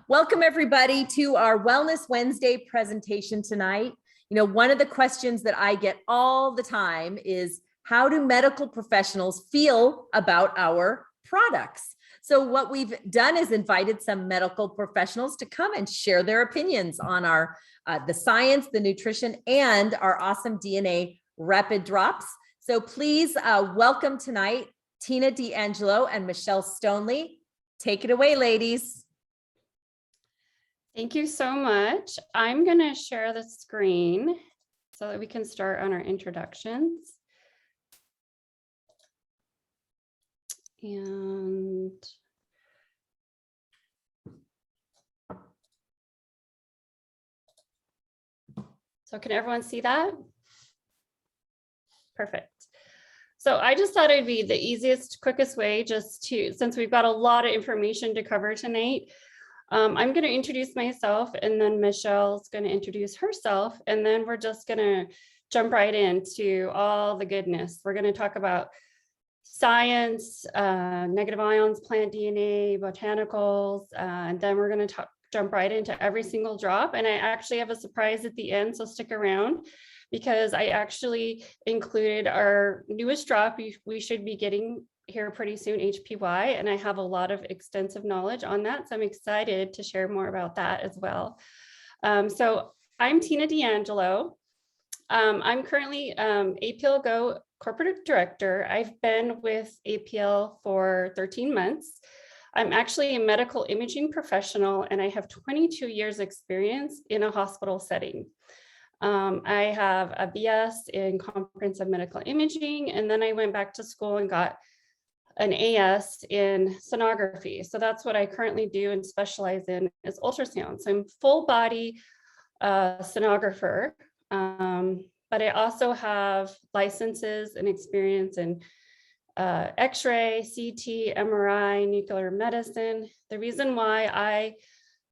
Welcome everybody to our Wellness Wednesday presentation tonight. You know, one of the questions that I get all the time is, how do medical professionals feel about our products? So what we've done is invited some medical professionals to come and share their opinions on our the science, the nutrition, and our awesome DNA Rapid Drops. So please welcome tonight Tina D'Angelo and Mishel Stoneley. Take it away, ladies. Thank you so much. I'm going to share the screen so that we can start on our introductions. And so can everyone see that? Perfect. So I just thought it'd be the easiest, quickest way just to, since we've got a lot of information to cover tonight, I'm going to introduce myself, and then Michelle's going to introduce herself, and then we're just going to jump right into all the goodness. We're going to talk about science, negative ions, plant DNA, botanicals, and then we're going to jump right into every single drop. And I actually have a surprise at the end, so stick around, because I actually included our newest drop we should be getting here pretty soon, HPY, and I have a lot of extensive knowledge on that, so I'm excited to share more about that as well. So I'm Tina D'Angelo. I'm currently APL GO Corporate Director. I've been with APL for 13 months. I'm actually a medical imaging professional, and I have 22 years experience in a hospital setting. I have a BS in comprehensive medical imaging, and then I went back to school and got an AS in sonography. So that's what I currently do and specialize in is ultrasound. So I'm full body sonographer, but I also have licenses and experience in X-ray, CT, MRI, nuclear medicine. The reason why I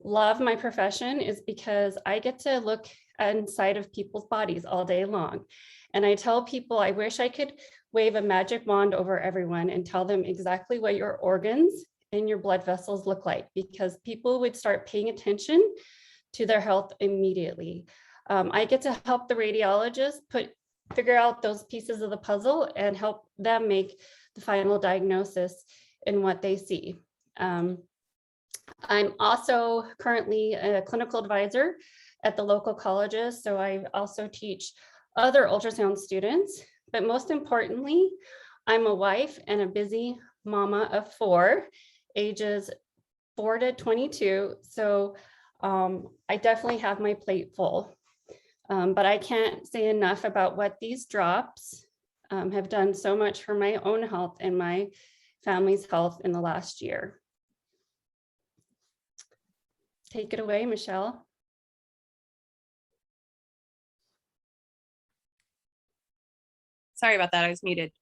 love my profession is because I get to look inside of people's bodies all day long. And I tell people, I wish I could wave a magic wand over everyone and tell them exactly what your organs and your blood vessels look like, because people would start paying attention to their health immediately. I get to help the radiologist figure out those pieces of the puzzle and help them make the final diagnosis in what they see. I'm also currently a clinical advisor at the local colleges, so I also teach other ultrasound students. But most importantly, I'm a wife and a busy mama of 4, ages 4 to 22. So I definitely have my plate full. But I can't say enough about what these drops have done so much for my own health and my family's health in the last year. Take it away, Mishel. Sorry about that, I was muted.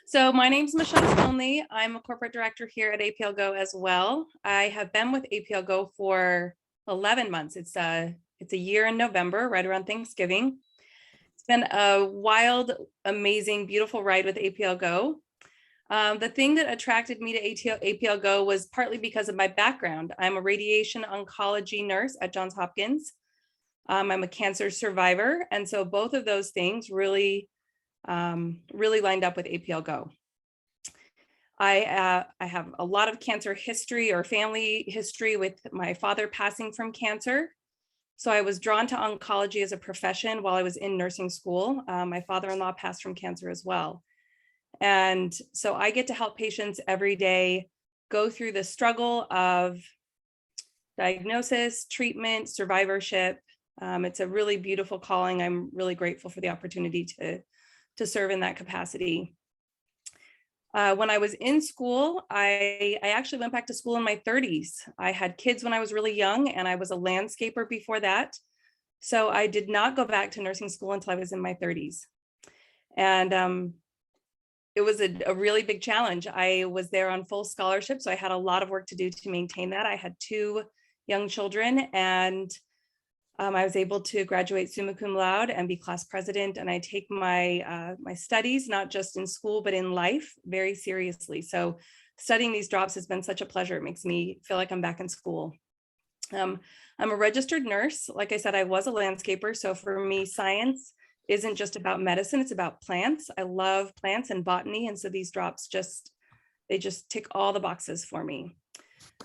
So my name's Mishel Stoneley. I'm a corporate director here at APL GO as well. I have been with APL GO for 11 months. It's a year in November, right around Thanksgiving. It's been a wild, amazing, beautiful ride with APL GO. The thing that attracted me to APL GO was partly because of my background. I'm a radiation oncology nurse at Johns Hopkins. I'm a cancer survivor. And so both of those things really lined up with APL GO. I have a lot of cancer history or family history with my father passing from cancer. So I was drawn to oncology as a profession while I was in nursing school. My father-in-law passed from cancer as well. And so I get to help patients every day go through the struggle of diagnosis, treatment, survivorship. It's a really beautiful calling. I'm really grateful for the opportunity to serve in that capacity. When I was in school, I actually went back to school in my 30s. I had kids when I was really young, and I was a landscaper before that. So I did not go back to nursing school until I was in my 30s. And it was a really big challenge. I was there on full scholarship, so I had a lot of work to do to maintain that. I had 2 young children, and I was able to graduate summa cum laude and be class president. And I take my my studies, not just in school, but in life, very seriously. So studying these drops has been such a pleasure. It makes me feel like I'm back in school. I'm a registered nurse. Like I said, I was a landscaper. So for me, science isn't just about medicine, it's about plants. I love plants and botany. And so these drops they just tick all the boxes for me.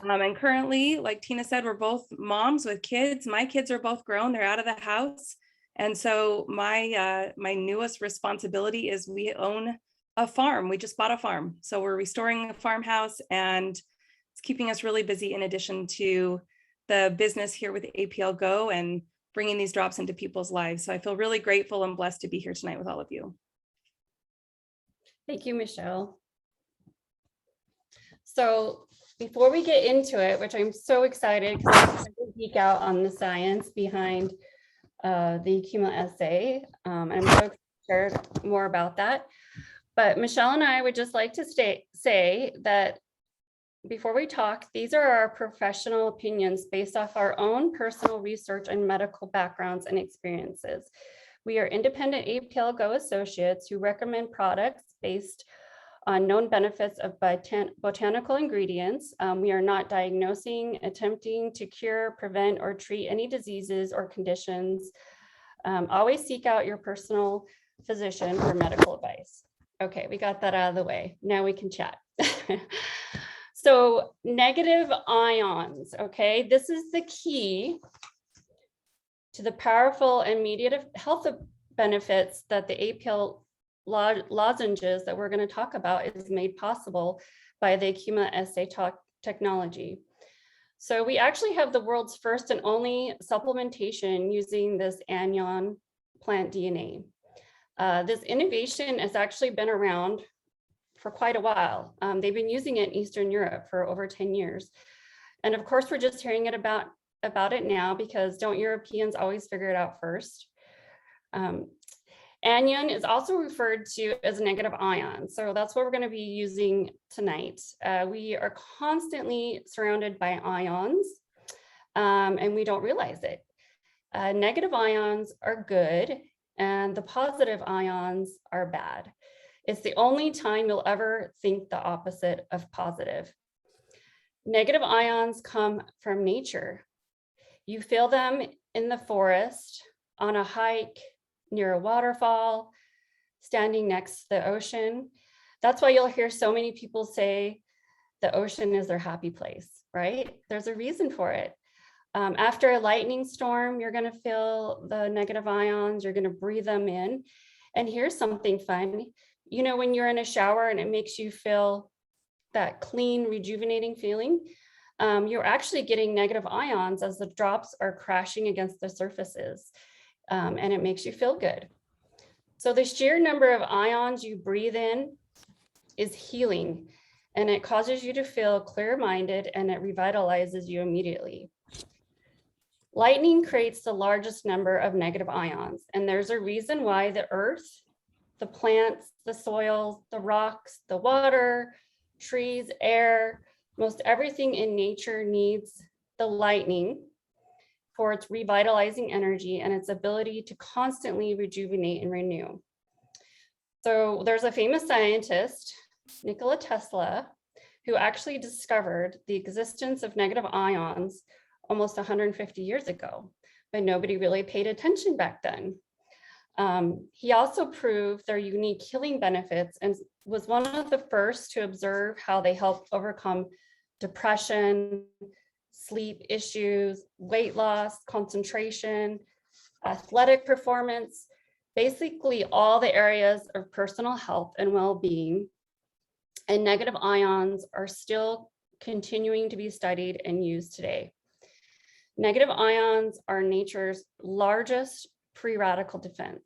And currently, like Tina said, we're both moms with kids. My kids are both grown, they're out of the house. And so my newest responsibility is we own a farm. We just bought a farm. So we're restoring a farmhouse, and it's keeping us really busy in addition to the business here with APL GO and bringing these drops into people's lives. So I feel really grateful and blessed to be here tonight with all of you. Thank you, Mishel. So before we get into it, which I'm so excited because I'm going to geek out on the science behind the Cumula essay. And I'm so excited to share more about that. But Mishel and I would just like to say that before we talk, these are our professional opinions based off our own personal research and medical backgrounds and experiences. We are independent APL GO associates who recommend products based on known benefits of botanical ingredients. We are not diagnosing, attempting to cure, prevent, or treat any diseases or conditions. Always seek out your personal physician for medical advice. Okay, we got that out of the way. Now we can chat. So negative ions, okay? This is the key to the powerful and immediate health benefits that the APL lozenges that we're going to talk about is made possible by the Cumula essay technology. So we actually have the world's first and only supplementation using this anion plant DNA. This innovation has actually been around for quite a while. They've been using it in Eastern Europe for over 10 years. And of course, we're just hearing it about it now because don't Europeans always figure it out first? Anion is also referred to as negative ion. So that's what we're going to be using tonight. We are constantly surrounded by ions and we don't realize it. Negative ions are good and the positive ions are bad. It's the only time you'll ever think the opposite of positive. Negative ions come from nature. You feel them in the forest, on a hike, near a waterfall, standing next to the ocean. That's why you'll hear so many people say the ocean is their happy place, right? There's a reason for it. After a lightning storm, you're going to feel the negative ions, you're going to breathe them in. And here's something fun. You know, when you're in a shower and it makes you feel that clean, rejuvenating feeling, you're actually getting negative ions as the drops are crashing against the surfaces, and it makes you feel good. So the sheer number of ions you breathe in is healing, and it causes you to feel clear-minded, and it revitalizes you immediately. Lightning creates the largest number of negative ions, and there's a reason why the earth, the plants, the soils, the rocks, the water, trees, air, most everything in nature needs the lightning for its revitalizing energy and its ability to constantly rejuvenate and renew. So there's a famous scientist, Nikola Tesla, who actually discovered the existence of negative ions almost 150 years ago, but nobody really paid attention back then. He also proved their unique healing benefits and was one of the first to observe how they help overcome depression, sleep issues, weight loss, concentration, athletic performance, basically all the areas of personal health and well-being. And negative ions are still continuing to be studied and used today. Negative ions are nature's largest free radical defense.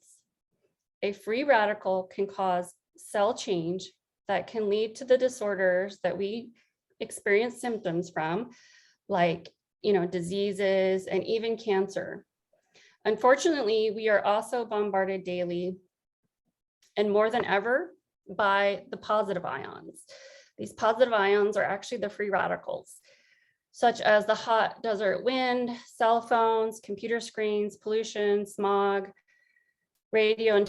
A free radical can cause cell change that can lead to the disorders that we experience symptoms from, like, diseases and even cancer. Unfortunately, we are also bombarded daily and more than ever by the positive ions. These positive ions are actually the free radicals, such as the hot desert wind, cell phones, computer screens, pollution, smog, radio and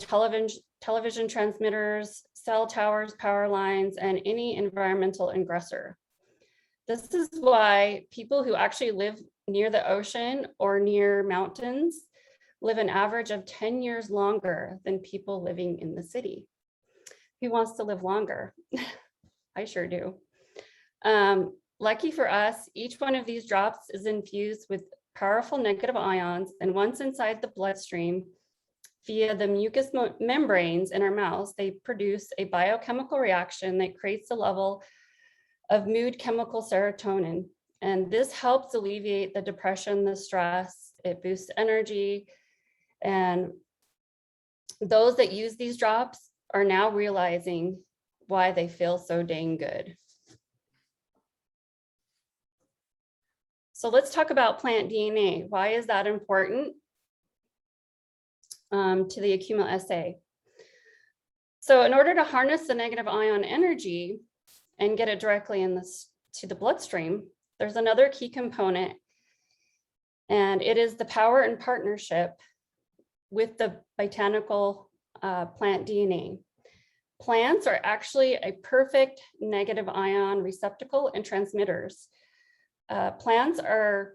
television transmitters, cell towers, power lines, and any environmental aggressor. This is why people who actually live near the ocean or near mountains live an average of 10 years longer than people living in the city. Who wants to live longer? I sure do. Lucky for us, each one of these drops is infused with powerful negative ions, and once inside the bloodstream, via the mucous membranes in our mouths, they produce a biochemical reaction that creates a level of mood chemical serotonin. And this helps alleviate the depression, the stress, it boosts energy. And those that use these drops are now realizing why they feel so dang good. So let's talk about plant DNA. Why is that important to the accumulate assay? So in order to harness the negative ion energy and get it directly to the bloodstream, there's another key component, and it is the power and partnership with the botanical plant DNA. Plants are actually a perfect negative ion receptacle and transmitters. Plants are,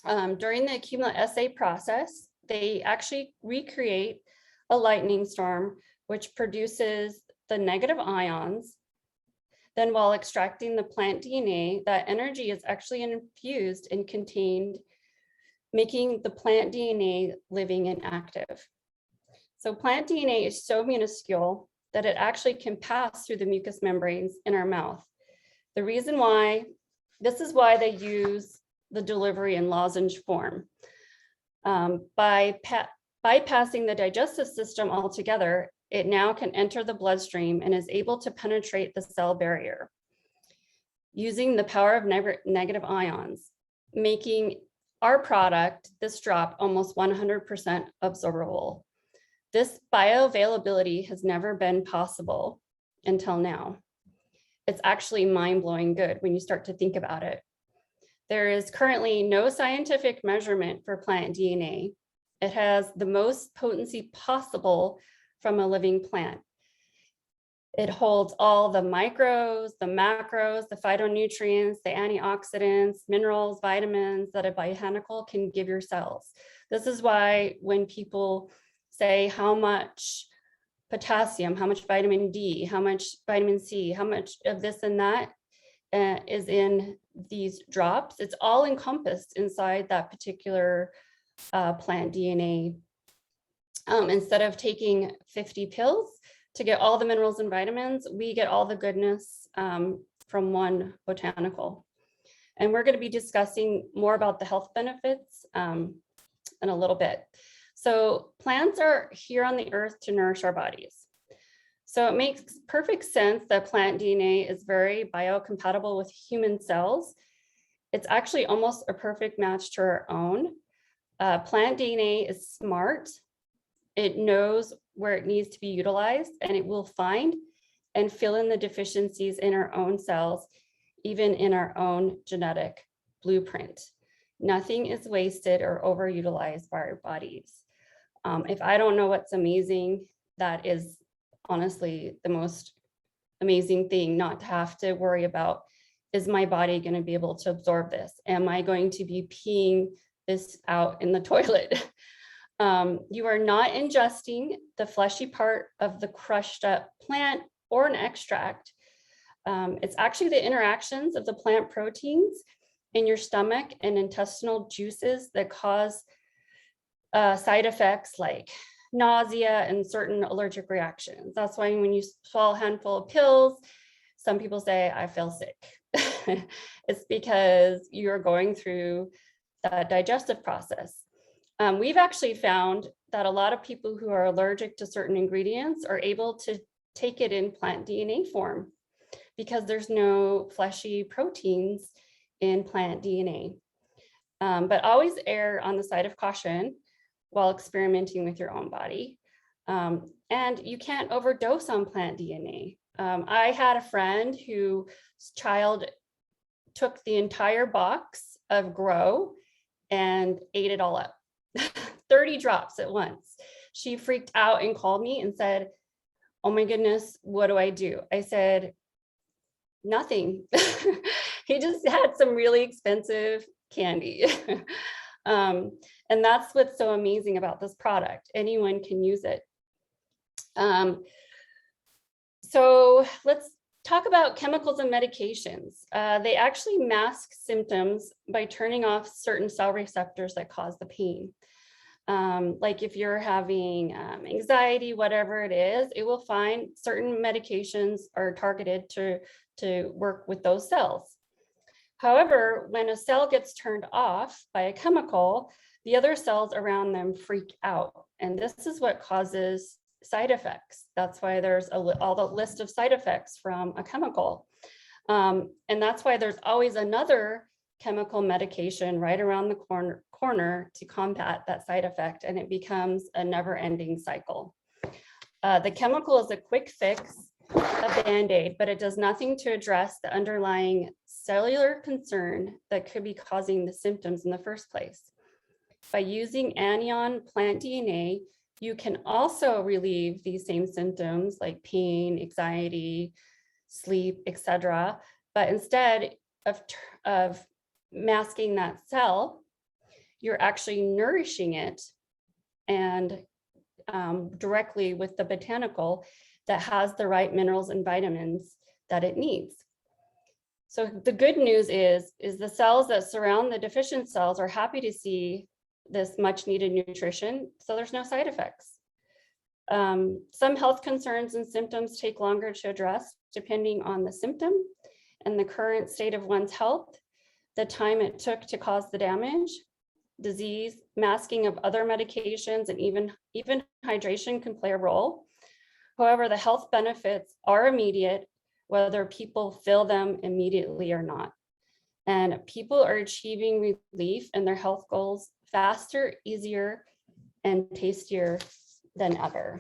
during the accumulate assay process, they actually recreate a lightning storm, which produces the negative ions. Then while extracting the plant DNA, that energy is actually infused and contained, making the plant DNA living and active. So plant DNA is so minuscule that it actually can pass through the mucous membranes in our mouth. The reason why, this is why they use the delivery in lozenge form. By bypassing the digestive system altogether, it now can enter the bloodstream and is able to penetrate the cell barrier using the power of negative ions, making our product, this drop, almost 100% absorbable. This bioavailability has never been possible until now. It's actually mind-blowing good when you start to think about it. There is currently no scientific measurement for plant DNA. It has the most potency possible from a living plant. It holds all the micros, the macros, the phytonutrients, the antioxidants, minerals, vitamins that a botanical can give your cells. This is why when people say how much potassium, how much vitamin D, how much vitamin C, how much of this and that is in these drops, it's all encompassed inside that particular plant DNA. Instead of taking 50 pills to get all the minerals and vitamins, we get all the goodness from one botanical. And we're going to be discussing more about the health benefits in a little bit. So plants are here on the earth to nourish our bodies. So it makes perfect sense that plant DNA is very biocompatible with human cells. It's actually almost a perfect match to our own. Plant DNA is smart. It knows where it needs to be utilized, and it will find and fill in the deficiencies in our own cells, even in our own genetic blueprint. Nothing is wasted or overutilized by our bodies. If I don't know what's amazing, that is honestly the most amazing thing not to have to worry about. Is my body going to be able to absorb this? Am I going to be peeing this out in the toilet? You are not ingesting the fleshy part of the crushed up plant or an extract. It's actually the interactions of the plant proteins in your stomach and intestinal juices that cause side effects like nausea and certain allergic reactions. That's why when you swallow a handful of pills, some people say, I feel sick. It's because you're going through the digestive process. We've actually found that a lot of people who are allergic to certain ingredients are able to take it in plant DNA form because there's no fleshy proteins in plant DNA. But always err on the side of caution while experimenting with your own body. And you can't overdose on plant DNA. I had a friend whose child took the entire box of Grow and ate it all up. 30 drops at once. She freaked out and called me and said, oh my goodness, what do I do? I said, nothing. He just had some really expensive candy. And that's what's so amazing about this product. Anyone can use it. So let's talk about chemicals and medications. They actually mask symptoms by turning off certain cell receptors that cause the pain. Like if you're having anxiety, whatever it is, it will find certain medications are targeted to work with those cells. However, when a cell gets turned off by a chemical, the other cells around them freak out. And this is what causes side effects. That's why there's all the list of side effects from a chemical. And that's why there's always another chemical medication right around the corner to combat that side effect. And it becomes a never-ending cycle. The chemical is a quick fix, a Band-Aid, but it does nothing to address the underlying cellular concern that could be causing the symptoms in the first place. By using anion plant DNA, you can also relieve these same symptoms like pain, anxiety, sleep, etc. But instead of masking that cell, you're actually nourishing it and directly with the Botanical that has the right minerals and vitamins that it needs. So the good news is the cells that surround the deficient cells are happy to see this much needed nutrition, so there's no side effects. Some health concerns and symptoms take longer to address depending on the symptom and the current state of one's health, the time it took to cause the damage, disease, masking of other medications, and even hydration can play a role. However, the health benefits are immediate, whether people feel them immediately or not. And people are achieving relief in their health goals faster, easier, and tastier than ever.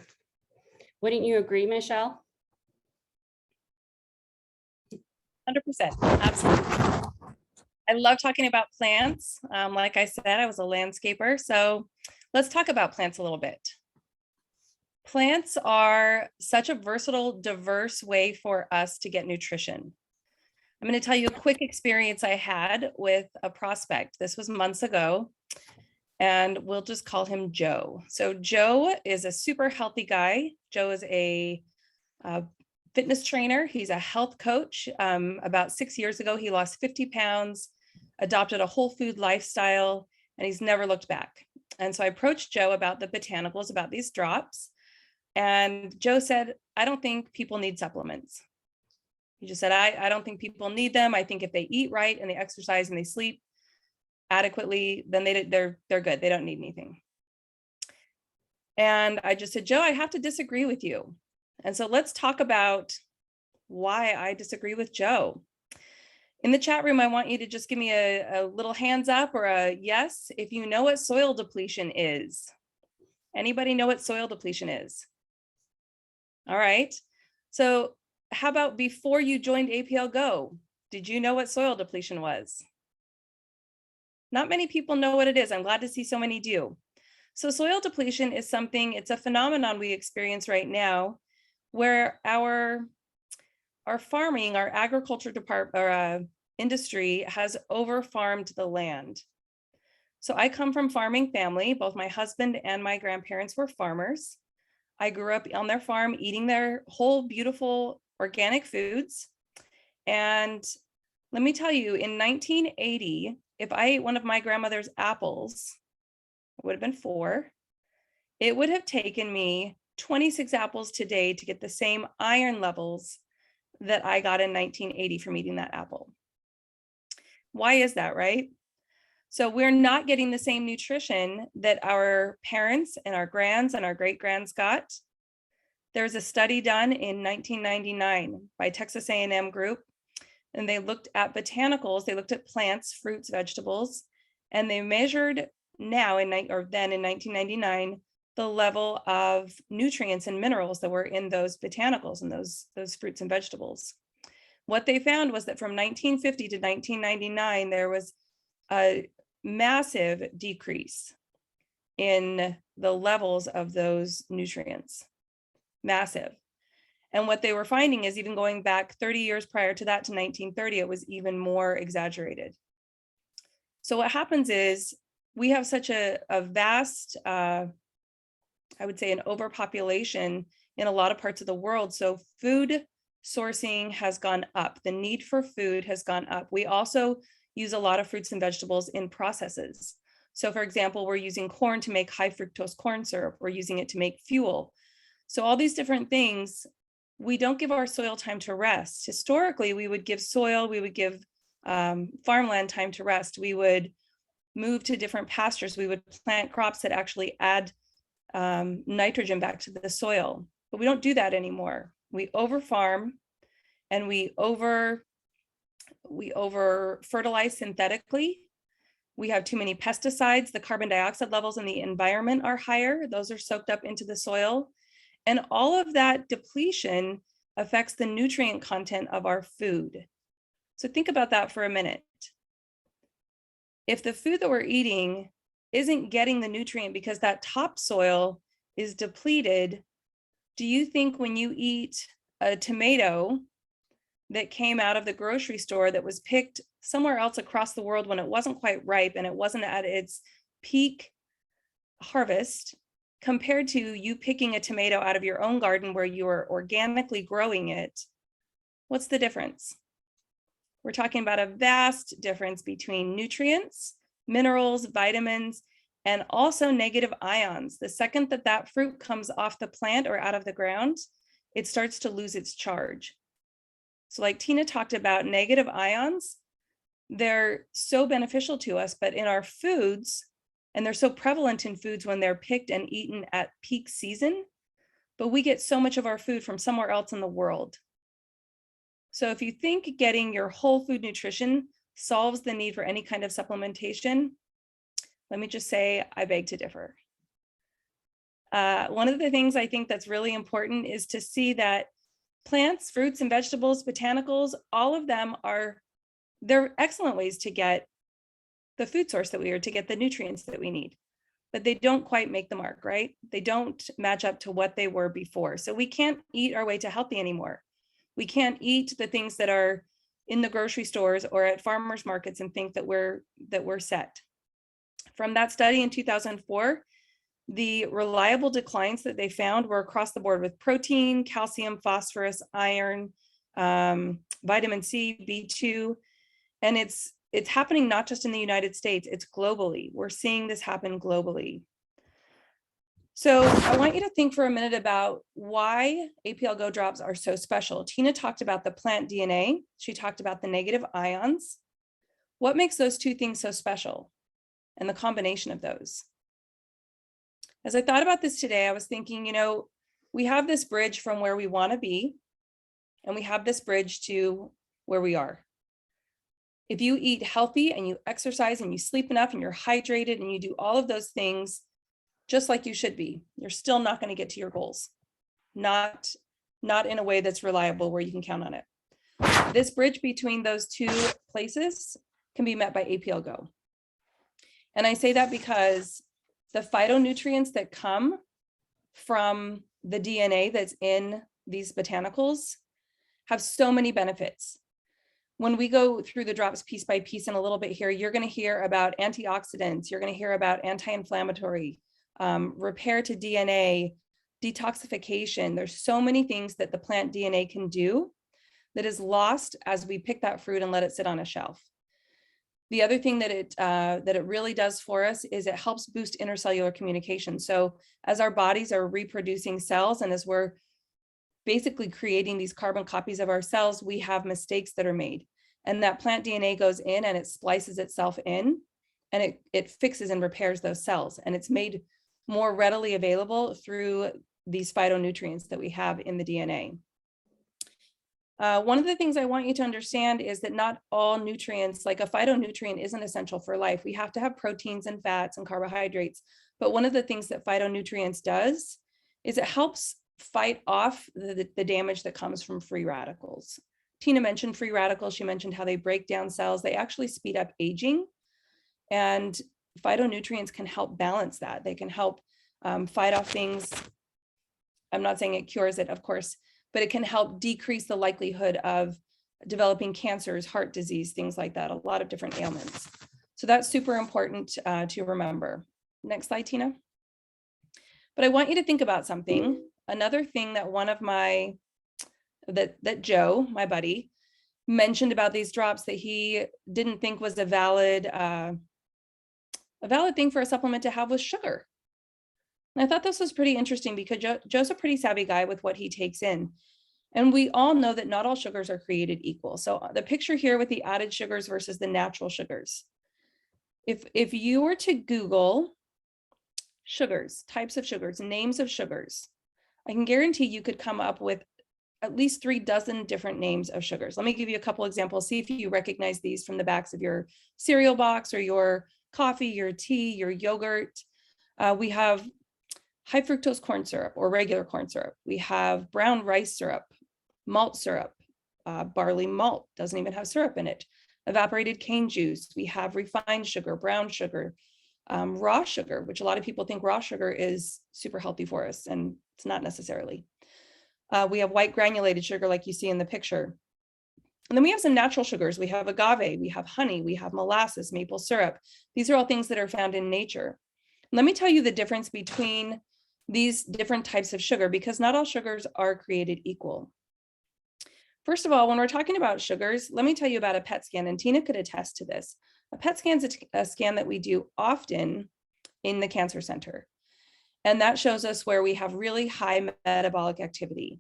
Wouldn't you agree, Mishel? 100%, absolutely. I love talking about plants. Like I said, I was a landscaper, so let's talk about plants a little bit. Plants are such a versatile, diverse way for us to get nutrition. I'm going to tell you a quick experience I had with a prospect. This was months ago, and we'll just call him Joe. So Joe is a super healthy guy. Joe is a fitness trainer. He's a health coach. About 6 years ago, he lost 50 pounds, adopted a whole food lifestyle, and he's never looked back. And so I approached Joe about the botanicals, about these drops. And Joe said, I don't think people need supplements. He just said, I don't think people need them. I think if they eat right and they exercise and they sleep adequately, then they're good. They don't need anything. And I just said, Joe, I have to disagree with you. And so let's talk about why I disagree with Joe. In the chat room, I want you to just give me a little hands up or a yes if you know what soil depletion is. Anybody know what soil depletion is? All right. So how about before you joined APL GO, did you know what soil depletion was? Not many people know what it is. I'm glad to see so many do. So soil depletion is something, it's a phenomenon we experience right now where our farming, our agriculture department or industry has over-farmed the land. So I come from farming family. Both my husband and my grandparents were farmers. I grew up on their farm eating their whole beautiful organic foods. And let me tell you, in 1980, if I ate one of my grandmother's apples, it would have been 4. It would have taken me 26 apples today to get the same iron levels that I got in 1980 from eating that apple. Why is that, right? So we're not getting the same nutrition that our parents and our grands and our great-grands got. There was a study done in 1999 by Texas A&M group, and they looked at botanicals. They looked at plants, fruits, vegetables, and they measured now then in 1999 the level of nutrients and minerals that were in those botanicals and those fruits and vegetables. What they found was that from 1950 to 1999, there was a massive decrease in the levels of those nutrients, massive. And what they were finding is even going back 30 years prior to that to 1930, it was even more exaggerated. So what happens is we have such a vast, I would say an overpopulation in a lot of parts of the world. So food sourcing has gone up. The need for food has gone up. We also use a lot of fruits and vegetables in processes. So for example, we're using corn to make high fructose corn syrup. We're using it to make fuel. So all these different things, we don't give our soil time to rest. Historically, we would give soil, we would give farmland time to rest. We would move to different pastures. We would plant crops that actually add nitrogen back to the soil, but we don't do that anymore. We over farm and we over fertilize synthetically. We have too many pesticides. The carbon dioxide levels in the environment are higher. Those are soaked up into the soil. And all of that depletion affects the nutrient content of our food. So think about that for a minute. If the food that we're eating isn't getting the nutrient because that topsoil is depleted, do you think when you eat a tomato that came out of the grocery store that was picked somewhere else across the world when it wasn't quite ripe and it wasn't at its peak harvest, compared to you picking a tomato out of your own garden where you are organically growing it, what's the difference? We're talking about a vast difference between nutrients, minerals, vitamins, and also negative ions. The second that that fruit comes off the plant or out of the ground, it starts to lose its charge. So like Tina talked about, negative ions, they're so beneficial to us, but in our foods, and they're so prevalent in foods when they're picked and eaten at peak season, but we get so much of our food from somewhere else in the world. So if you think getting your whole food nutrition solves the need for any kind of supplementation, let me just say, I beg to differ. One of the things I think that's really important is to see that plants, fruits and vegetables, botanicals, all of them they're excellent ways to get the food source that we are, to get the nutrients that we need, but they don't quite make the mark, right? They don't match up to what they were before. So we can't eat our way to healthy anymore. We can't eat the things that are in the grocery stores or at farmers markets and think that we're set. From that study in 2004, the reliable declines that they found were across the board with protein, calcium, phosphorus, iron, vitamin C, B2, and it's happening not just in the United States, it's globally. We're seeing this happen globally. So I want you to think for a minute about why APL GO drops are so special. Tina talked about the plant DNA. She talked about the negative ions. What makes those two things so special and the combination of those? As I thought about this today, I was thinking, we have this bridge from where we want to be, and we have this bridge to where we are. If you eat healthy and you exercise and you sleep enough and you're hydrated and you do all of those things just like you should be, you're still not going to get to your goals. Not in a way that's reliable where you can count on it. This bridge between those two places can be met by APL GO. And I say that because the phytonutrients that come from the DNA that's in these botanicals have so many benefits. When we go through the drops piece by piece in a little bit here, you're going to hear about antioxidants, you're going to hear about anti-inflammatory, repair to DNA, detoxification. There's so many things that the plant DNA can do that is lost as we pick that fruit and let it sit on a shelf. The other thing that it really does for us is it helps boost intercellular communication. So as our bodies are reproducing cells and as we're basically creating these carbon copies of our cells, we have mistakes that are made. And that plant DNA goes in and it splices itself in and it fixes and repairs those cells. And it's made more readily available through these phytonutrients that we have in the DNA. One of the things I want you to understand is that not all nutrients, like a phytonutrient, isn't essential for life. We have to have proteins and fats and carbohydrates. But one of the things that phytonutrients does is it helps fight off the damage that comes from free radicals. Tina mentioned free radicals. She mentioned how they break down cells. They actually speed up aging. And phytonutrients can help balance that. They can help fight off things. I'm not saying it cures it, of course, but it can help decrease the likelihood of developing cancers, heart disease, things like that, a lot of different ailments. So that's super important to remember. Next slide, Tina. But I want you to think about something. Another thing that one of my, that Joe, my buddy, mentioned about these drops that he didn't think was a valid thing for a supplement to have was sugar. And I thought this was pretty interesting because Joe's a pretty savvy guy with what he takes in. And we all know that not all sugars are created equal. So the picture here with the added sugars versus the natural sugars. If you were to Google sugars, types of sugars, names of sugars, I can guarantee you could come up with at least 36 different names of sugars. Let me give you a couple examples. See if you recognize these from the backs of your cereal box or your coffee, your tea, your yogurt. We have high fructose corn syrup or regular corn syrup. We have brown rice syrup, malt syrup, barley malt, doesn't even have syrup in it, evaporated cane juice. We have refined sugar, brown sugar, raw sugar, which a lot of people think raw sugar is super healthy for us, and it's not necessarily. We have white granulated sugar like you see in the picture. And then we have some natural sugars. We have agave, we have honey, we have molasses, maple syrup. These are all things that are found in nature. Let me tell you the difference between these different types of sugar, because not all sugars are created equal. First of all, when we're talking about sugars, let me tell you about a PET scan, and Tina could attest to this. A PET scan is a scan that we do often in the cancer center. And that shows us where we have really high metabolic activity.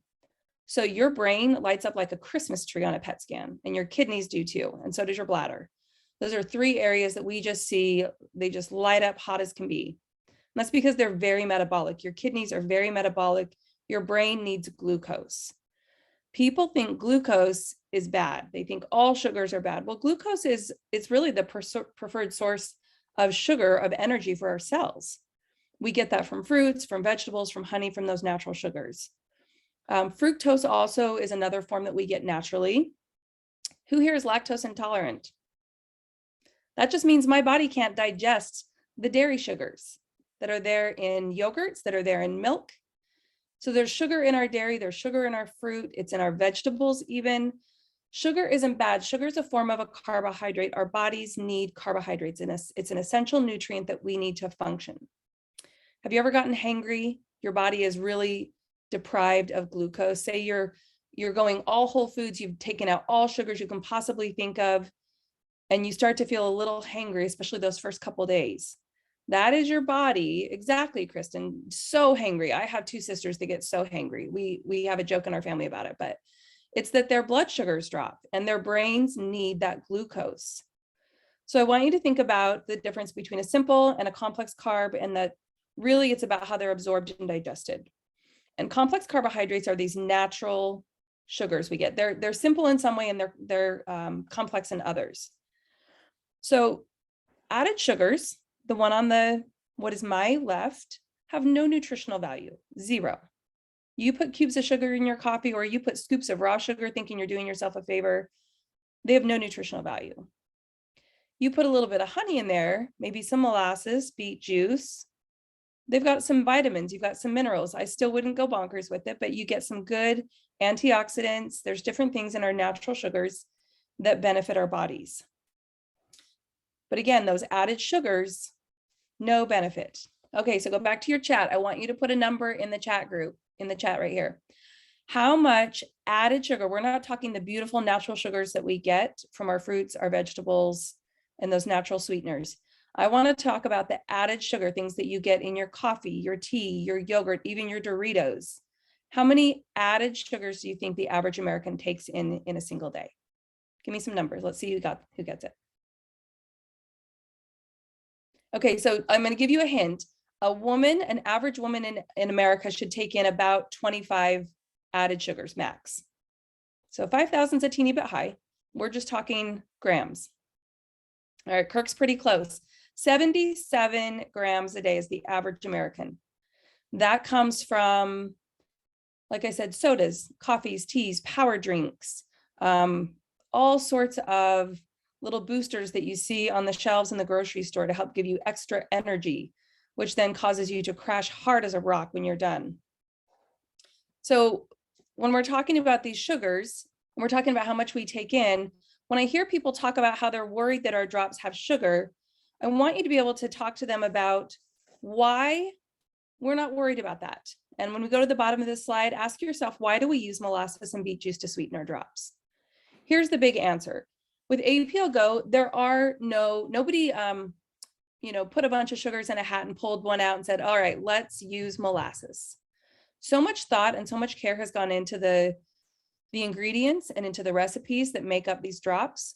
So your brain lights up like a Christmas tree on a PET scan, and your kidneys do too, and so does your bladder. Those are 3 areas that we just see, they just light up hot as can be. And that's because they're very metabolic. Your kidneys are very metabolic. Your brain needs glucose. People think glucose is bad. They think all sugars are bad. Well, glucose it's really the preferred source of sugar, of energy for our cells. We get that from fruits, from vegetables, from honey, from those natural sugars. Fructose also is another form that we get naturally. Who here is lactose intolerant? That just means my body can't digest the dairy sugars that are there in yogurts, that are there in milk. So there's sugar in our dairy, there's sugar in our fruit, it's in our vegetables even. Sugar isn't bad. Sugar is a form of a carbohydrate. Our bodies need carbohydrates, and it's an essential nutrient that we need to function. Have you ever gotten hangry? Your body is really deprived of glucose. Say you're going all whole foods, you've taken out all sugars you can possibly think of, and you start to feel a little hangry, especially those first couple days. That is your body. Exactly, Kristen. So hangry. I have 2 sisters that get so hangry. We have a joke in our family about it, but it's that their blood sugars drop and their brains need that glucose. So I want you to think about the difference between a simple and a complex carb, and that really it's about how they're absorbed and digested. And complex carbohydrates are these natural sugars we get. They're simple in some way, and they're complex in others. So added sugars, the one on what is my left, have no nutritional value, 0. You put cubes of sugar in your coffee, or you put scoops of raw sugar thinking you're doing yourself a favor, they have no nutritional value. You put a little bit of honey in there, maybe some molasses, beet juice, they've got some vitamins, you've got some minerals. I still wouldn't go bonkers with it, but you get some good antioxidants. There's different things in our natural sugars that benefit our bodies. But again, those added sugars, no benefit. Okay, so go back to your chat. I want you to put a number in the chat group, in the chat right here. How much added sugar, we're not talking the beautiful natural sugars that we get from our fruits, our vegetables, and those natural sweeteners. I want to talk about the added sugar, things that you get in your coffee, your tea, your yogurt, even your Doritos. How many added sugars do you think the average American takes in a single day? Give me some numbers. Let's see who gets it. Okay, so I'm going to give you a hint. An average woman in America should take in about 25 added sugars max. So 5,000 is a teeny bit high. We're just talking grams. All right, Kirk's pretty close. 77 grams a day is the average American. That comes from, like I said, sodas, coffees, teas, power drinks, all sorts of little boosters that you see on the shelves in the grocery store to help give you extra energy, which then causes you to crash hard as a rock when you're done. So when we're talking about these sugars, when we're talking about how much we take in, when I hear people talk about how they're worried that our drops have sugar, I want you to be able to talk to them about why we're not worried about that. And when we go to the bottom of this slide, ask yourself, why do we use molasses and beet juice to sweeten our drops? Here's the big answer. With APL GO, there are nobody put a bunch of sugars in a hat and pulled one out and said, all right, let's use molasses. So much thought and so much care has gone into the ingredients and into the recipes that make up these drops,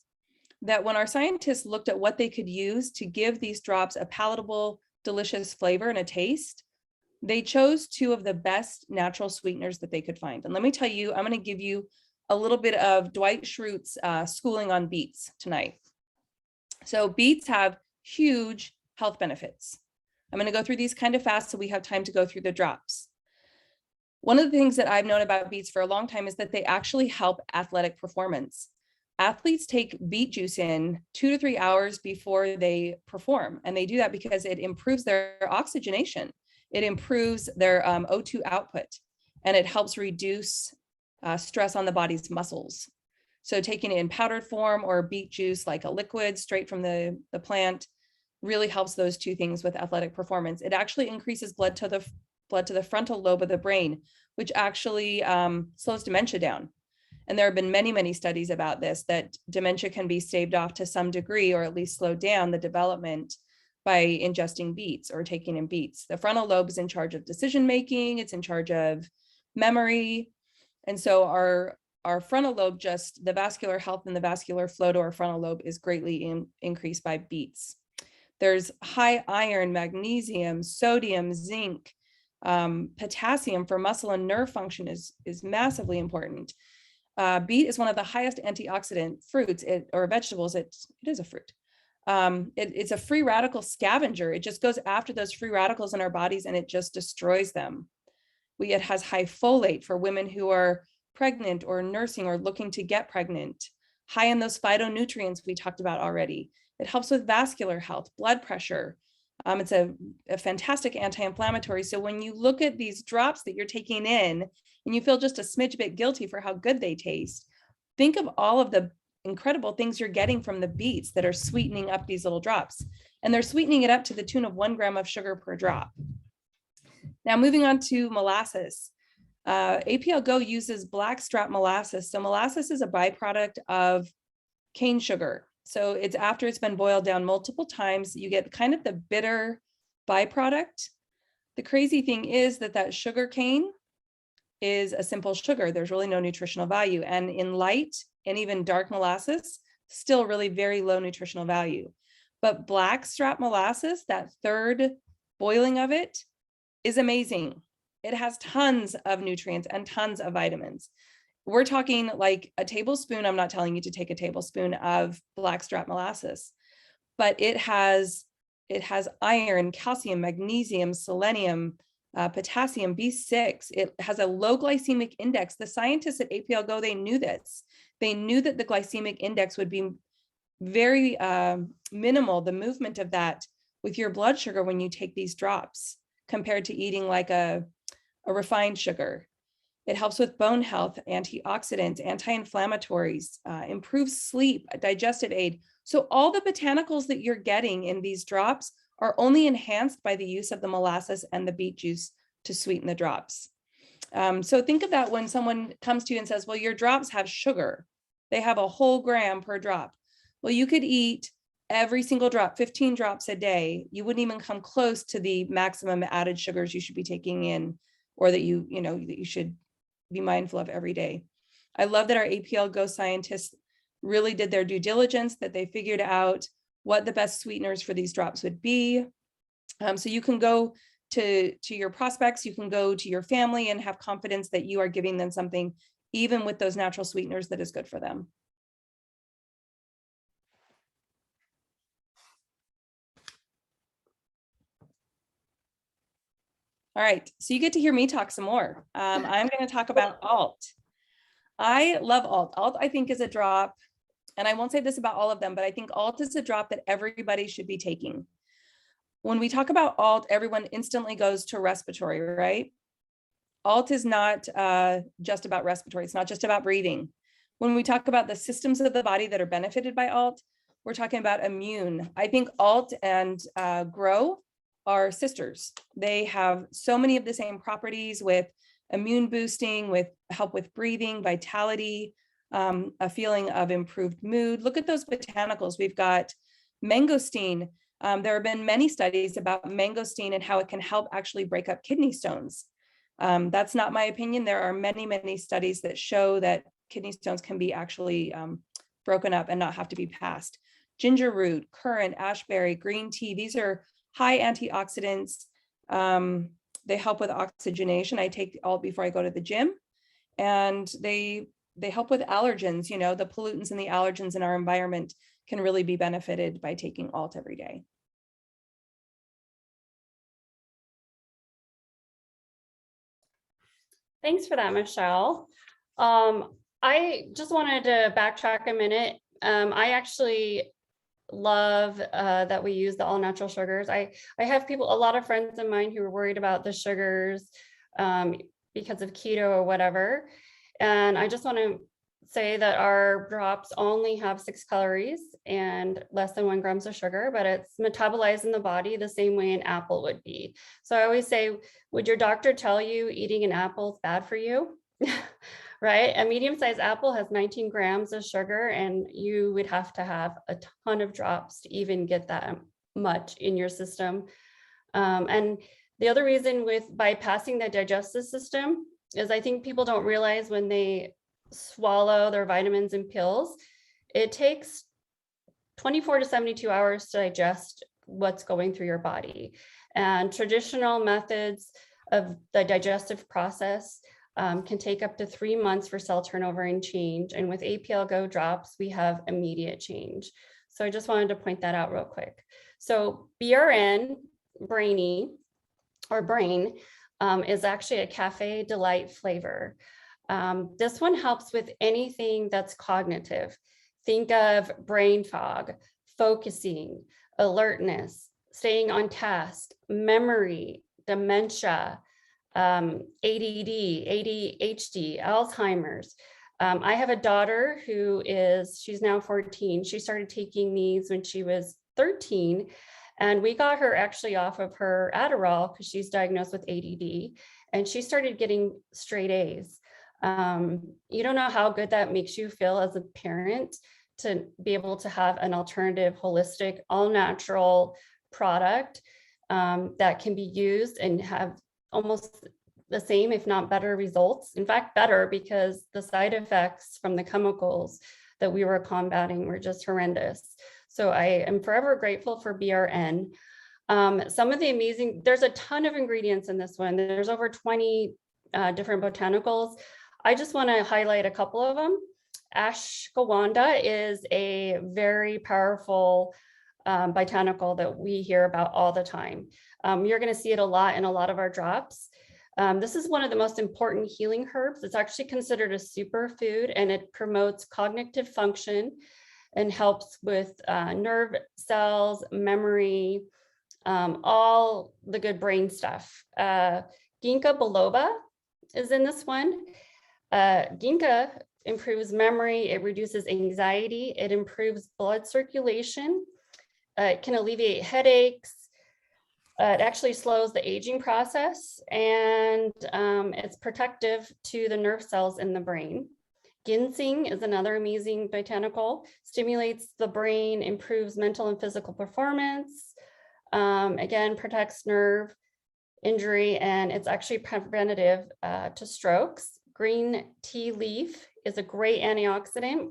that when our scientists looked at what they could use to give these drops a palatable, delicious flavor and a taste, they chose two of the best natural sweeteners that they could find. And let me tell you, I'm going to give you a little bit of Dwight Schrute's schooling on beets tonight. So beets have huge health benefits. I'm going to go through these kind of fast so we have time to go through the drops. One of the things that I've known about beets for a long time is that they actually help athletic performance. Athletes take beet juice in 2 to 3 hours before they perform, and they do that because it improves their oxygenation. It improves their O2 output, and it helps reduce stress on the body's muscles. So taking it in powdered form or beet juice like a liquid straight from the plant really helps those two things with athletic performance. It actually increases blood to the frontal lobe of the brain, which actually slows dementia down. And there have been many, many studies about this, that dementia can be staved off to some degree, or at least slowed down the development by ingesting beets or taking in beets. The frontal lobe is in charge of decision-making. It's in charge of memory. And so our frontal lobe, just the vascular health and the vascular flow to our frontal lobe is greatly increased by beets. There's high iron, magnesium, sodium, zinc, potassium for muscle and nerve function is massively important. Beet is one of the highest antioxidant fruits or vegetables. It is a fruit. It's a free radical scavenger. It just goes after those free radicals in our bodies and it just destroys them. It has high folate for women who are pregnant or nursing or looking to get pregnant. High in those phytonutrients we talked about already. It helps with vascular health, blood pressure. It's a fantastic anti-inflammatory. So when you look at these drops that you're taking in and you feel just a smidge bit guilty for how good they taste, think of all of the incredible things you're getting from the beets that are sweetening up these little drops. And they're sweetening it up to the tune of 1 gram of sugar per drop. Now moving on to molasses. APL GO uses blackstrap molasses. So molasses is a byproduct of cane sugar. So it's after it's been boiled down multiple times, you get kind of the bitter byproduct. The crazy thing is that sugar cane is a simple sugar. There's really no nutritional value. And in light and even dark molasses, still really very low nutritional value. But blackstrap molasses, that third boiling of it, is amazing. It has tons of nutrients and tons of vitamins. We're talking like a tablespoon. I'm not telling you to take a tablespoon of blackstrap molasses, but it has iron, calcium, magnesium, selenium, potassium, B6. It has a low glycemic index. The scientists at APL GO, they knew this. They knew that the glycemic index would be very minimal, the movement of that with your blood sugar when you take these drops, compared to eating like a refined sugar. It helps with bone health, antioxidants, anti-inflammatories, improves sleep, digestive aid. So all the botanicals that you're getting in these drops are only enhanced by the use of the molasses and the beet juice to sweeten the drops. So think of that when someone comes to you and says, well, your drops have sugar. They have a whole gram per drop. Well, you could eat every single drop, 15 drops a day. You wouldn't even come close to the maximum added sugars you should be taking in, or that you should be mindful of every day. I love that our APL GO scientists really did their due diligence, that they figured out what the best sweeteners for these drops would be. So you can go to your prospects, you can go to your family and have confidence that you are giving them something, even with those natural sweeteners, that is good for them. All right, so you get to hear me talk some more. I'm going to talk about alt. I love alt. Alt, I think, is a drop, and I won't say this about all of them, but I think alt is a drop that everybody should be taking. When we talk about alt, everyone instantly goes to respiratory, right? Alt is not just about respiratory. It's not just about breathing. When we talk about the systems of the body that are benefited by alt, we're talking about immune. I think Alt and Grow are sisters. They have so many of the same properties with immune boosting, with help with breathing, vitality, a feeling of improved mood. Look at those botanicals. We've got mangosteen. There have been many studies about mangosteen and how it can help actually break up kidney stones. That's not my opinion. There are many, many studies that show that kidney stones can be actually broken up and not have to be passed. Ginger root, currant, ashberry, green tea, these are high antioxidants. They help with oxygenation. I take Alt before I go to the gym, and they help with allergens. You know, the pollutants and the allergens in our environment can really be benefited by taking Alt every day. Thanks for that, Mishel. I just wanted to backtrack a minute. I actually love that we use the all natural sugars. I have a lot of friends of mine who are worried about the sugars because of keto or whatever. And I just want to say that our drops only have 6 calories and less than 1 grams of sugar, but it's metabolized in the body the same way an apple would be. So I always say, would your doctor tell you eating an apple is bad for you? Right? A medium-sized apple has 19 grams of sugar, and you would have to have a ton of drops to even get that much in your system. And the other reason with bypassing the digestive system is I think people don't realize when they swallow their vitamins and pills, it takes 24 to 72 hours to digest what's going through your body. And traditional methods of the digestive process can take up to 3 months for cell turnover and change. And with APL GO drops, we have immediate change. So I just wanted to point that out real quick. So BRN, brainy, or brain, is actually a cafe delight flavor. This one helps with anything that's cognitive. Think of brain fog, focusing, alertness, staying on task, memory, dementia, ADD, ADHD, Alzheimer's. I have a daughter she's now 14. She started taking these when she was 13, and we got her actually off of her Adderall because she's diagnosed with ADD, and she started getting straight A's. You don't know how good that makes you feel as a parent to be able to have an alternative, holistic, all natural product that can be used and have almost the same, if not better results. In fact, better, because the side effects from the chemicals that we were combating were just horrendous. So I am forever grateful for BRN. Some of the amazing, there's a ton of ingredients in this one. There's over 20 different botanicals. I just want to highlight a couple of them. Ashwagandha is a very powerful botanical that we hear about all the time. You're going to see it a lot in a lot of our drops. This is one of the most important healing herbs. It's actually considered a superfood, and it promotes cognitive function and helps with nerve cells, memory, all the good brain stuff. Ginkgo biloba is in this one. Ginkgo improves memory, it reduces anxiety, it improves blood circulation, it can alleviate headaches, it actually slows the aging process, and it's protective to the nerve cells in the brain. Ginseng is another amazing botanical, stimulates the brain, improves mental and physical performance, again, protects nerve injury, and it's actually preventative to strokes. Green tea leaf is a great antioxidant,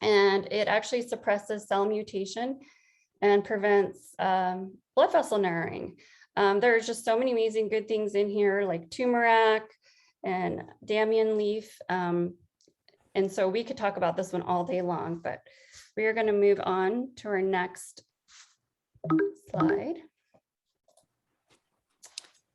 and it actually suppresses cell mutation and prevents blood vessel narrowing. There's just so many amazing good things in here, like turmeric and damian leaf. And so we could talk about this one all day long, but we are going to move on to our next slide.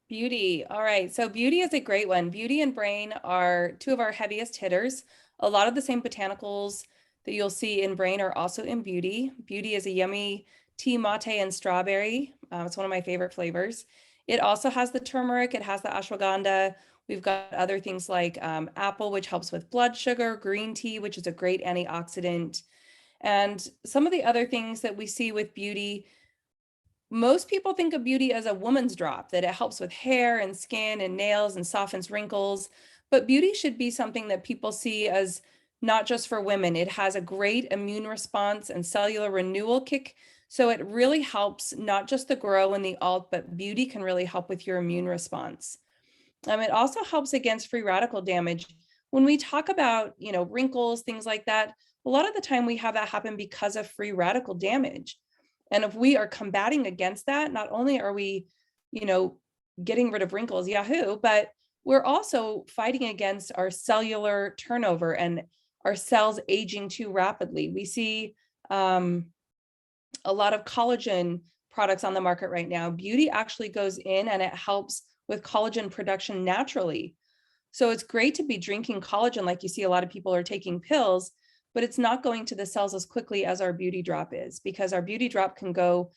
Beauty. All right. So beauty is a great one. Beauty and brain are two of our heaviest hitters. A lot of the same botanicals that you'll see in brain are also in beauty. Beauty is a yummy tea mate and strawberry. It's one of my favorite flavors. It also has the turmeric. It has the ashwagandha. We've got other things like apple, which helps with blood sugar, green tea, which is a great antioxidant. And some of the other things that we see with beauty, most people think of beauty as a woman's drop, that it helps with hair and skin and nails and softens wrinkles. But beauty should be something that people see as not just for women. It has a great immune response and cellular renewal kick. So it really helps not just the grow and the alt, but beauty can really help with your immune response. It also helps against free radical damage. When we talk about, wrinkles, things like that, a lot of the time we have that happen because of free radical damage. And if we are combating against that, not only are we, getting rid of wrinkles, yahoo, but we're also fighting against our cellular turnover and our cells aging too rapidly. We see a lot of collagen products on the market right now. Beauty actually goes in and it helps with collagen production naturally. So it's great to be drinking collagen like you see a lot of people are taking pills, but it's not going to the cells as quickly as our beauty drop is, because our beauty drop can go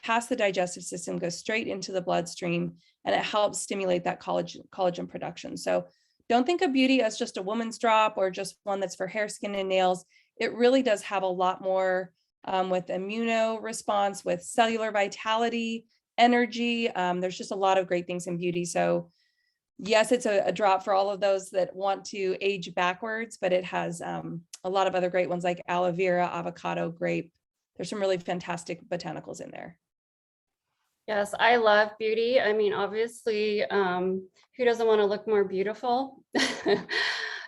past the digestive system, go straight into the bloodstream, and it helps stimulate that collagen production. So don't think of beauty as just a woman's drop or just one that's for hair, skin, and nails. It really does have a lot more with immuno response, with cellular vitality, energy. There's just a lot of great things in beauty. So yes, it's a drop for all of those that want to age backwards, but it has a lot of other great ones like aloe vera, avocado, grape. There's some really fantastic botanicals in there. Yes, I love beauty. I mean, obviously, who doesn't want to look more beautiful?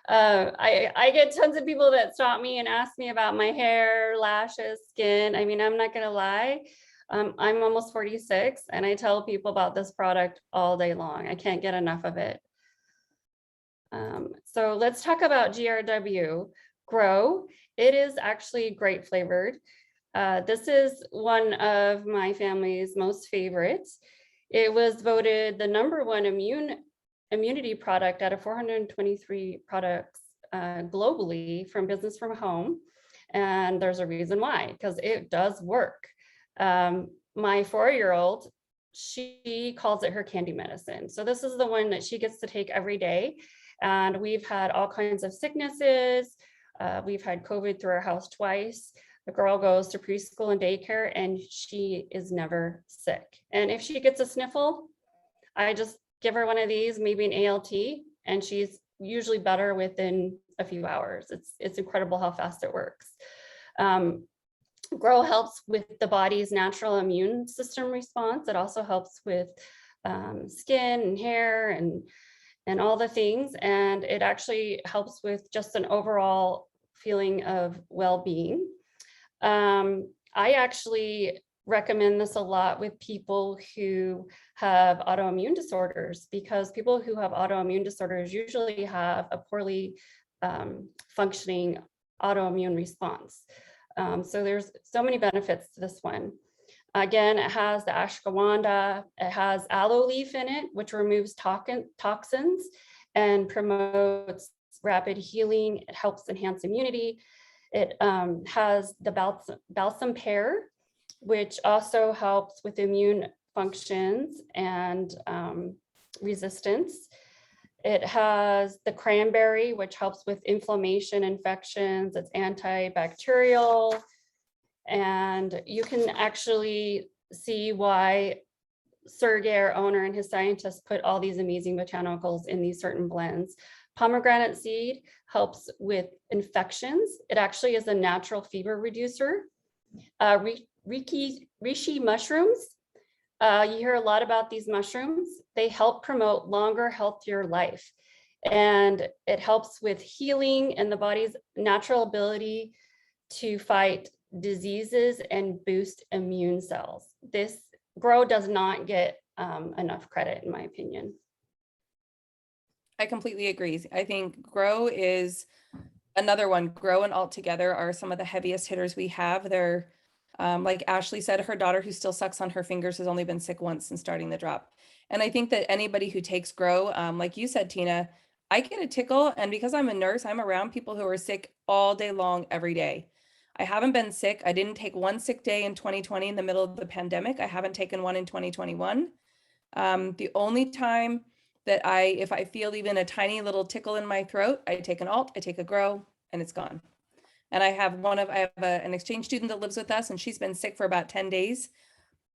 I get tons of people that stop me and ask me about my hair, lashes, skin. I mean, I'm not going to lie. I'm almost 46 and I tell people about this product all day long. I can't get enough of it. So let's talk about GRW Grow. It is actually grape flavored. This is one of my family's most favorites. It was voted the #1 immunity product out of 423 products globally from Business from Home. And there's a reason why, because it does work. My 4-year-old, she calls it her candy medicine. So this is the one that she gets to take every day. And we've had all kinds of sicknesses. We've had COVID through our house twice. The girl goes to preschool and daycare and she is never sick. And if she gets a sniffle, I just give her one of these, maybe an ALT, and she's usually better within a few hours. It's incredible how fast it works. Grow helps with the body's natural immune system response. It also helps with skin and hair and all the things. And it actually helps with just an overall feeling of well-being. I actually recommend this a lot with people who have autoimmune disorders, because people who have autoimmune disorders usually have a poorly functioning autoimmune response. So there's so many benefits to this one. Again, it has the ashwagandha, it has aloe leaf in it, which removes toxins and promotes rapid healing. It helps enhance immunity. It has the balsam pear, which also helps with immune functions and resistance. It has the cranberry, which helps with inflammation, infections. It's antibacterial. And you can actually see why Sergey, our owner, and his scientists put all these amazing botanicals in these certain blends. Pomegranate seed helps with infections. It actually is a natural fever reducer. Reishi mushrooms. You hear a lot about these mushrooms. They help promote longer, healthier life. And it helps with healing and the body's natural ability to fight diseases and boost immune cells. This Grow does not get enough credit, in my opinion. I completely agree. I think Grow is another one. Grow and Alt together are some of the heaviest hitters we have. They're like Ashley said, her daughter who still sucks on her fingers has only been sick once since starting the drop. And I think that anybody who takes Grow, like you said, Tina, I get a tickle. And because I'm a nurse, I'm around people who are sick all day long, every day. I haven't been sick. I didn't take one sick day in 2020 in the middle of the pandemic. I haven't taken one in 2021. The only time that if I feel even a tiny little tickle in my throat, I take an Alt, I take a Grow, and it's gone. And I have an exchange student that lives with us, and she's been sick for about 10 days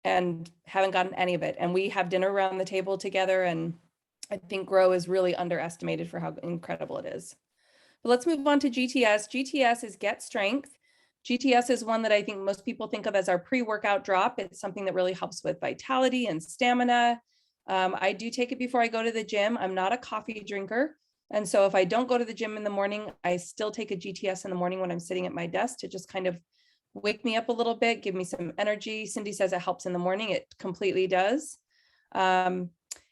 and haven't gotten any of it. And we have dinner around the table together, and I think GROW is really underestimated for how incredible it is. But let's move on to GTS. GTS is Get Strength. GTS is one that I think most people think of as our pre-workout drop. It's something that really helps with vitality and stamina. I do take it before I go to the gym. I'm not a coffee drinker. And so if I don't go to the gym in the morning, I still take a GTS in the morning when I'm sitting at my desk to just kind of wake me up a little bit, give me some energy. Cindy says it helps in the morning. It completely does. And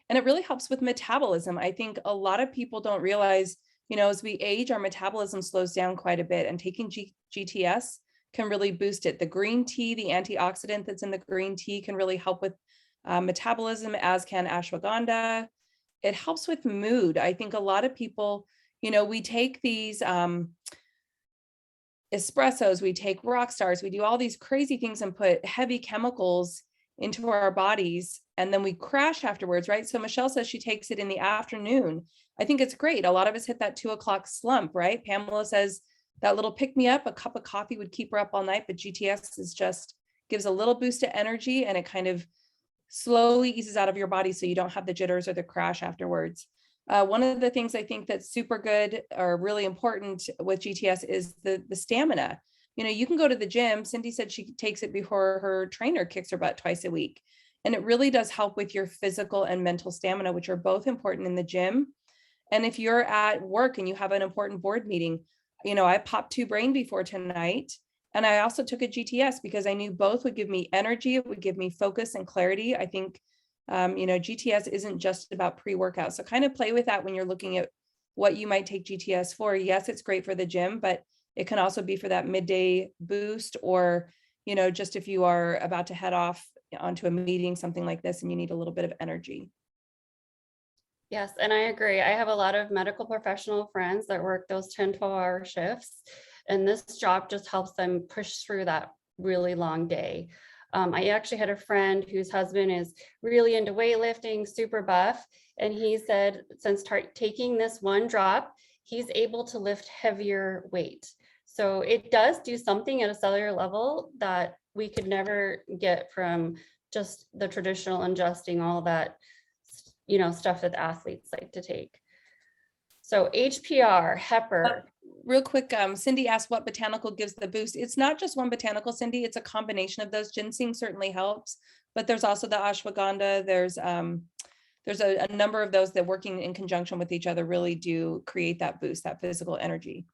it really helps with metabolism. I think a lot of people don't realize, as we age, our metabolism slows down quite a bit, and taking GTS can really boost it. The green tea, the antioxidant that's in the green tea, can really help with metabolism, as can ashwagandha. It helps with mood. I think a lot of people, we take these espressos, we take rock stars, we do all these crazy things and put heavy chemicals into our bodies, and then we crash afterwards, right? So Mishel says she takes it in the afternoon. I think it's great. A lot of us hit that 2 o'clock slump, right? Pamela says that little pick me up, a cup of coffee would keep her up all night, but GTS is just gives a little boost of energy, and it kind of slowly eases out of your body so you don't have the jitters or the crash afterwards. One of the things I think that's super good or really important with GTS is the stamina. You can go to the gym. Cindy said she takes it before her trainer kicks her butt twice a week. And it really does help with your physical and mental stamina, which are both important in the gym. And if you're at work and you have an important board meeting, I popped 2 brain before tonight. And I also took a GTS because I knew both would give me energy. It would give me focus and clarity. I think, GTS isn't just about pre-workout. So kind of play with that when you're looking at what you might take GTS for. Yes, it's great for the gym, but it can also be for that midday boost, or, just if you are about to head off onto a meeting, something like this, and you need a little bit of energy. Yes, and I agree. I have a lot of medical professional friends that work those 10, 12-hour shifts, and this job just helps them push through that really long day. I actually had a friend whose husband is really into weightlifting, super buff, and he said since taking this one drop, he's able to lift heavier weight. So it does do something at a cellular level that we could never get from just the traditional ingesting all that, stuff that athletes like to take. So HPR, Hepper. Real quick, Cindy asked what botanical gives the boost. It's not just one botanical, Cindy. It's a combination of those. Ginseng certainly helps, but there's also the ashwagandha. There's a number of those that working in conjunction with each other really do create that boost, that physical energy.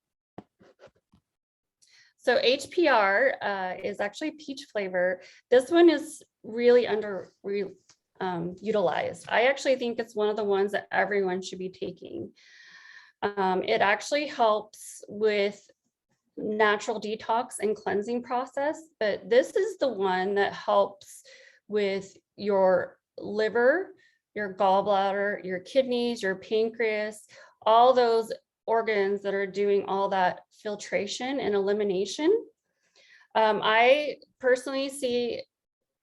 So HPR is actually peach flavor. This one is really utilized. I actually think it's one of the ones that everyone should be taking. It actually helps with natural detox and cleansing process, but this is the one that helps with your liver, your gallbladder, your kidneys, your pancreas, all those organs that are doing all that filtration and elimination. I personally see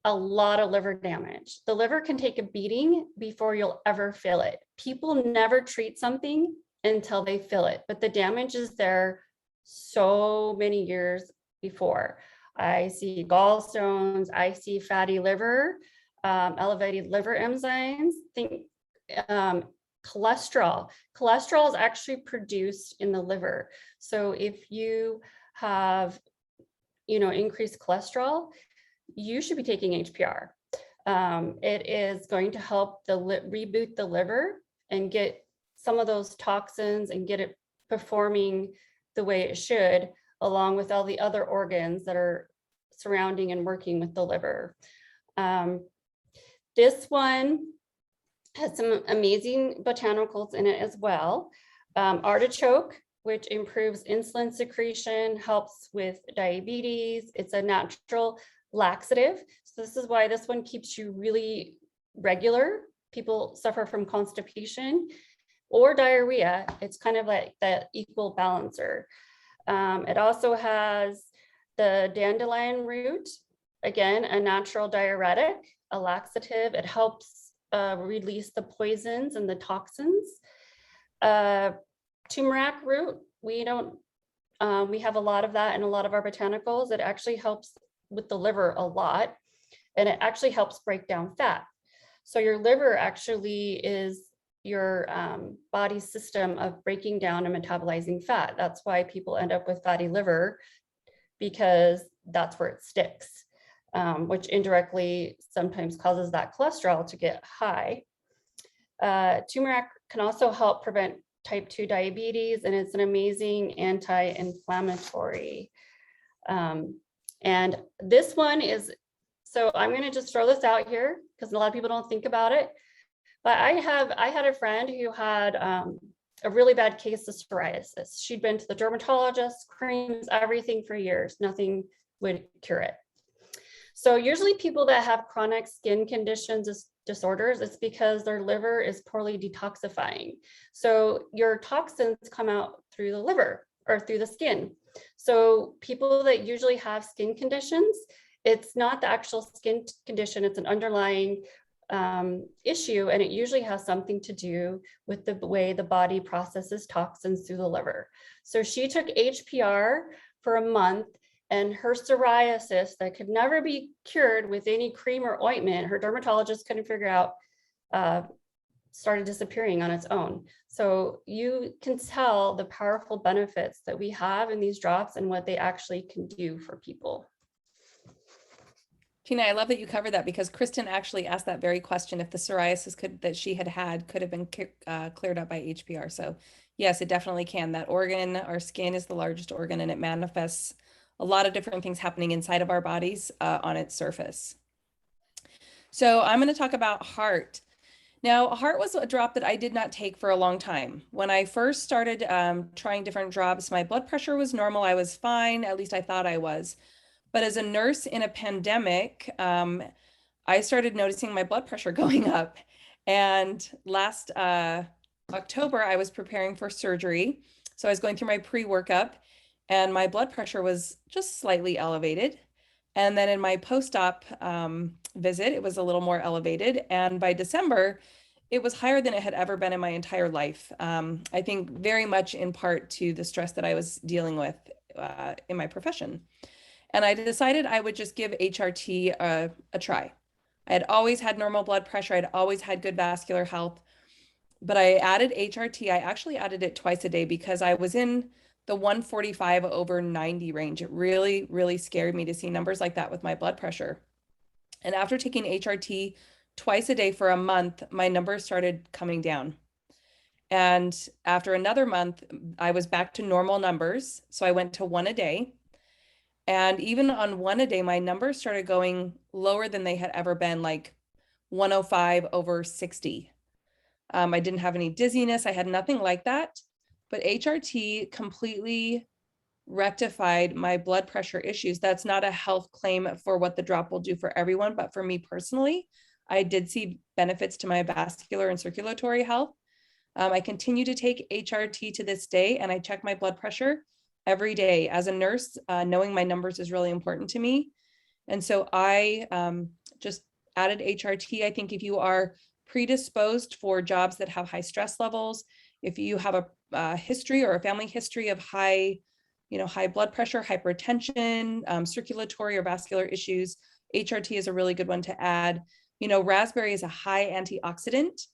a lot of liver damage. The liver can take a beating before you'll ever feel it. People never treat something until they feel it, but the damage is there so many years before. I see gallstones, I see fatty liver, elevated liver enzymes, cholesterol. Cholesterol is actually produced in the liver. So if you have, increased cholesterol, you should be taking HPR. It is going to help reboot the liver and get some of those toxins and get it performing the way it should, along with all the other organs that are surrounding and working with the liver. This one has some amazing botanicals in it as well. Artichoke, which improves insulin secretion, helps with diabetes. It's a natural laxative. So this is why this one keeps you really regular. People suffer from constipation or diarrhea. It's kind of like that equal balancer. It also has the dandelion root, again, a natural diuretic, a laxative. It helps release the poisons and the toxins. Turmeric root, we don't We have a lot of that in a lot of our botanicals. It actually helps with the liver a lot, and it actually helps break down fat. So your liver actually is your body's system of breaking down and metabolizing fat. That's why people end up with fatty liver, because that's where it sticks, which indirectly sometimes causes that cholesterol to get high. Turmeric can also help prevent type 2 diabetes, and it's an amazing anti-inflammatory. And this one is, so I'm going to just throw this out here because a lot of people don't think about it. But I had a friend who had a really bad case of psoriasis. She'd been to the dermatologist, creams, everything for years. Nothing would cure it. So usually people that have chronic skin conditions, disorders, it's because their liver is poorly detoxifying. So your toxins come out through the liver or through the skin. So people that usually have skin conditions, it's not the actual skin condition, it's an underlying issue, and it usually has something to do with the way the body processes toxins through the liver. So she took HPR for a month, and her psoriasis that could never be cured with any cream or ointment, her dermatologist couldn't figure out, started disappearing on its own. So you can tell the powerful benefits that we have in these drops and what they actually can do for people. Tina, I love that you covered that, because Kristen actually asked that very question, if the psoriasis that she had could have been cleared up by HPR. So yes, it definitely can. That organ, our skin, is the largest organ, and it manifests a lot of different things happening inside of our bodies on its surface. So I'm going to talk about heart. Now, heart was a drop that I did not take for a long time. When I first started trying different drops, my blood pressure was normal. I was fine, at least I thought I was. But as a nurse in a pandemic, I started noticing my blood pressure going up. And last October, I was preparing for surgery. So I was going through my pre-workup, and my blood pressure was just slightly elevated. And then in my post-op visit, it was a little more elevated. And by December, it was higher than it had ever been in my entire life. I think very much in part to the stress that I was dealing with in my profession. And I decided I would just give HRT a try. I had always had normal blood pressure. I'd always had good vascular health, but I added HRT. I actually added it twice a day because I was in the 145/90 range. It really, really scared me to see numbers like that with my blood pressure. And after taking HRT twice a day for a month, my numbers started coming down. And after another month, I was back to normal numbers. So I went to 1 a day. And even on 1 a day, my numbers started going lower than they had ever been, like 105/60. I didn't have any dizziness. I had nothing like that. But HRT completely rectified my blood pressure issues. That's not a health claim for what the drop will do for everyone, but for me personally, I did see benefits to my vascular and circulatory health. I continue to take HRT to this day, and I check my blood pressure every day. As a nurse, knowing my numbers is really important to me. And so I just added HRT. I think if you are predisposed for jobs that have high stress levels, if you have a history or a family history of high blood pressure, hypertension, circulatory or vascular issues, HRT is a really good one to add. Raspberry is a high antioxidant,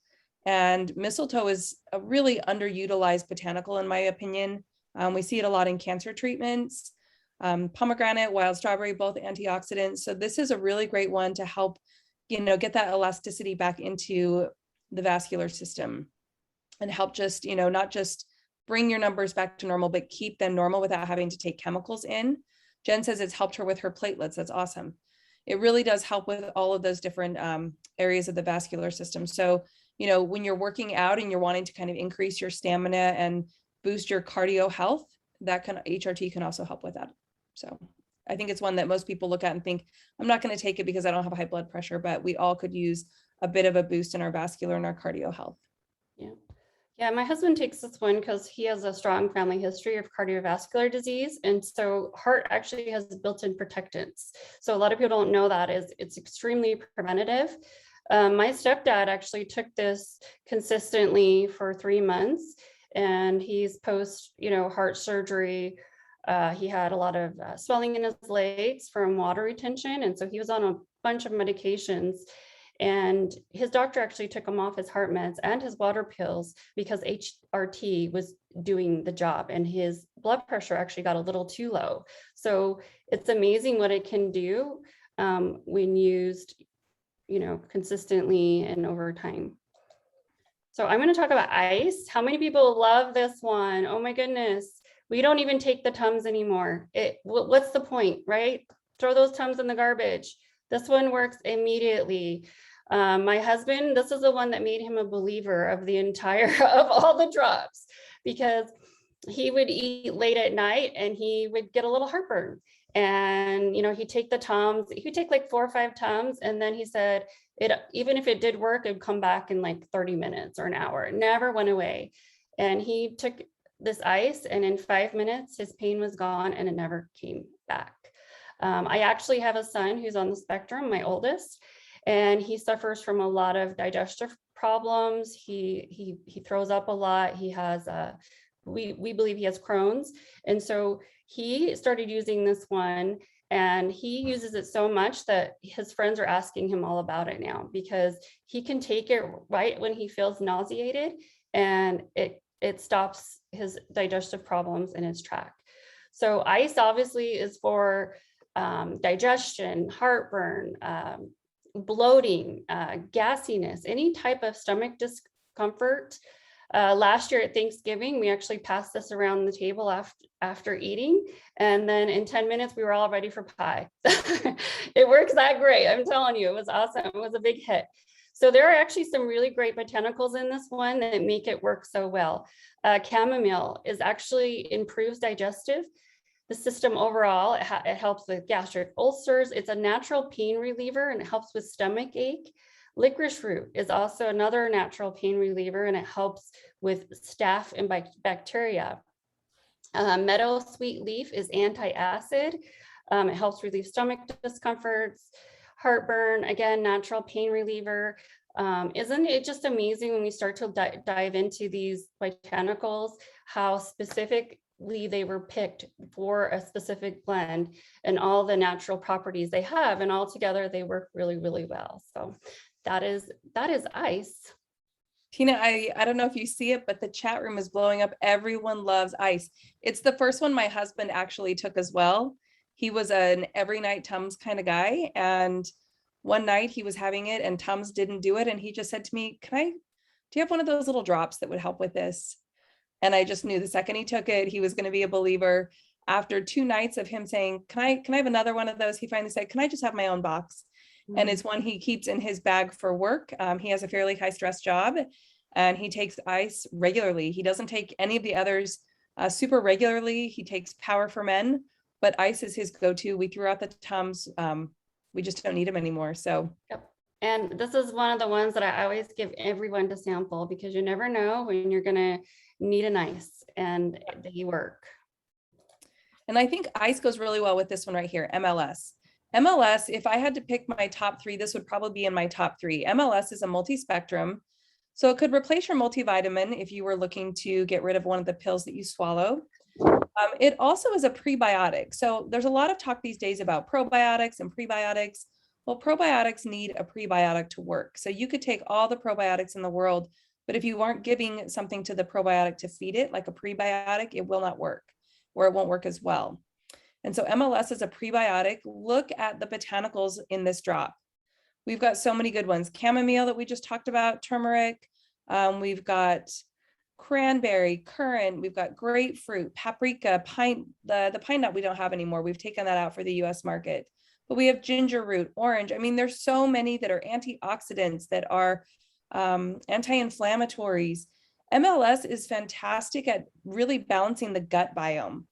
and mistletoe is a really underutilized botanical, in my opinion. We see it a lot in cancer treatments. Pomegranate, wild strawberry, both antioxidants. So this is a really great one to help, get that elasticity back into the vascular system and help just, not just bring your numbers back to normal, but keep them normal without having to take chemicals in. Jen says it's helped her with her platelets. That's awesome. It really does help with all of those different areas of the vascular system. So, when you're working out and you're wanting to kind of increase your stamina and boost your cardio health, HRT can also help with that. So I think it's one that most people look at and think, I'm not going to take it because I don't have high blood pressure, but we all could use a bit of a boost in our vascular and our cardio health. Yeah, my husband takes this one because he has a strong family history of cardiovascular disease. And so heart actually has built-in protectants. So a lot of people don't know that it's extremely preventative. My stepdad actually took this consistently for 3 months, and he's post, heart surgery, He had a lot of swelling in his legs from water retention. And so he was on a bunch of medications. And his doctor actually took him off his heart meds and his water pills because HRT was doing the job, and his blood pressure actually got a little too low. So it's amazing what it can do when used, consistently and over time. So I'm going to talk about ice. How many people love this one? Oh my goodness. We don't even take the Tums anymore. What's the point, right? Throw those Tums in the garbage. This one works immediately. My husband, this is the one that made him a believer of the entire, of all the drops, because he would eat late at night and he would get a little heartburn. And, he'd take the Tums, he'd take like 4 or 5 Tums. And then he said, even if it did work, it'd come back in like 30 minutes or an hour. It never went away. And he took this ice, and in 5 minutes, his pain was gone and it never came back. I actually have a son who's on the spectrum, my oldest, and he suffers from a lot of digestive problems. He throws up a lot. He has we believe he has Crohn's, and so he started using this one, and he uses it so much that his friends are asking him all about it now, because he can take it right when he feels nauseated, and it stops his digestive problems in its track. So ice obviously is for digestion, heartburn, bloating, gassiness, any type of stomach discomfort. Last year at Thanksgiving, we actually passed this around the table after eating, and then in 10 minutes, we were all ready for pie. It works that great. I'm telling you, it was awesome. It was a big hit. So there are actually some really great botanicals in this one that make it work so well. Chamomile actually improves the system overall. It helps with gastric ulcers. It's a natural pain reliever, and it helps with stomach ache. Licorice root is also another natural pain reliever, and it helps with staph and bacteria. Meadow sweet leaf is anti-acid. It helps relieve stomach discomforts. Heartburn, again, natural pain reliever. Isn't it just amazing when we start to dive into these botanicals, how specifically they were picked for a specific blend and all the natural properties they have, and all together they work really, really well. So that is ice. Tina, I don't know if you see it, but the chat room is blowing up. Everyone loves ice. It's the first one my husband actually took as well. He was an every night Tums kind of guy. And one night he was having it and Tums didn't do it. And he just said to me, do you have one of those little drops that would help with this? And I just knew the second he took it, he was going to be a believer. After 2 nights of him saying, can I have another one of those? He finally said, can I just have my own box? Mm-hmm. And it's one he keeps in his bag for work. He has a fairly high stress job, and he takes ice regularly. He doesn't take any of the others super regularly. He takes Power for Men, but ice is his go-to. We threw out the Tums. We just don't need them anymore. So. Yep. And this is one of the ones that I always give everyone to sample, because you never know when you're going to need an ice, and they work. And I think ice goes really well with this one right here, MLS. MLS, if I had to pick my top 3, this would probably be in my top 3. MLS is a multi-spectrum. So it could replace your multivitamin if you were looking to get rid of one of the pills that you swallow. It also is a prebiotic. So there's a lot of talk these days about probiotics and prebiotics. Well, probiotics need a prebiotic to work. So you could take all the probiotics in the world, but if you aren't giving something to the probiotic to feed it, like a prebiotic, it will not work, or it won't work as well. And so MLS is a prebiotic. Look at the botanicals in this drop. We've got so many good ones. Chamomile that we just talked about, turmeric. We've got cranberry, currant. We've got grapefruit, paprika, pine. The pine nut we don't have anymore. We've taken that out for the US market. But we have ginger root, orange. I mean, there's so many that are antioxidants, that are anti-inflammatories. MLS is fantastic at really balancing the gut biome.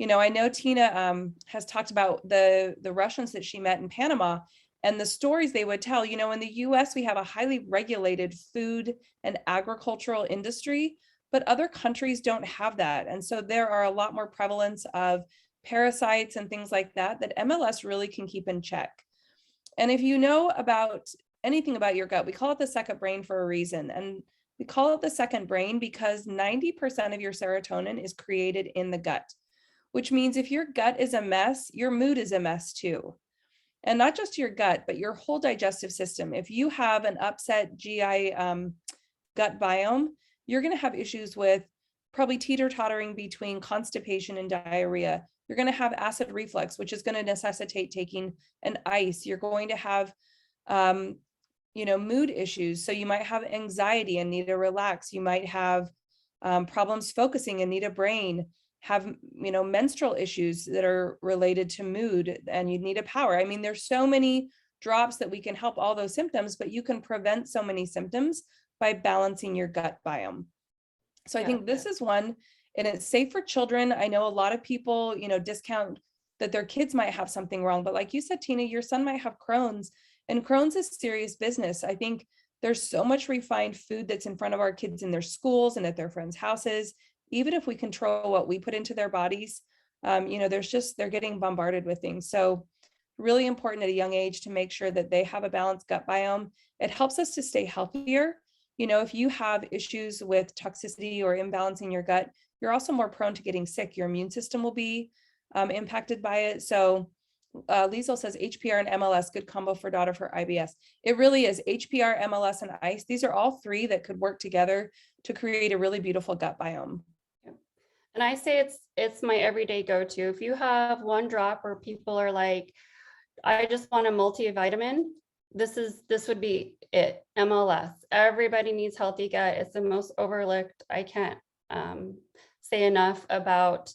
I know Tina has talked about the Russians that she met in Panama, and the stories they would tell. In the US, we have a highly regulated food and agricultural industry, but other countries don't have that. And so there are a lot more prevalence of parasites and things like that MLS really can keep in check. And if you know about anything about your gut, we call it the second brain for a reason. And we call it the second brain because 90% of your serotonin is created in the gut. which means if your gut is a mess, your mood is a mess too. And not just your gut, but your whole digestive system. If you have an upset GI gut biome, you're going to have issues with probably teeter-tottering between constipation and diarrhea. You're going to have acid reflux, which is going to necessitate taking an ice. You're going to have mood issues. So you might have anxiety and need to relax. You might have problems focusing and need a brain, have, menstrual issues that are related to mood, and you need a power. I mean, there's so many drops that we can help all those symptoms, but you can prevent so many symptoms by balancing your gut biome. So I think this is one, and it's safe for children. I know a lot of people, discount that their kids might have something wrong, but like you said, Tina, your son might have Crohn's, and Crohn's is serious business. I think there's so much refined food that's in front of our kids in their schools and at their friends' houses. Even if we control what we put into their bodies, they're getting bombarded with things. So really important at a young age to make sure that they have a balanced gut biome. It helps us to stay healthier. If you have issues with toxicity or imbalance in your gut, you're also more prone to getting sick. Your immune system will be impacted by it. So Liesel says HPR and MLS, good combo for daughter for IBS. It really is. HPR, MLS, and ice. These are all three that could work together to create a really beautiful gut biome. And I say it's my everyday go-to. If you have one drop where people are like, I just want a multivitamin, this would be it. MLS. Everybody needs healthy gut. It's the most overlooked. I can't say enough about,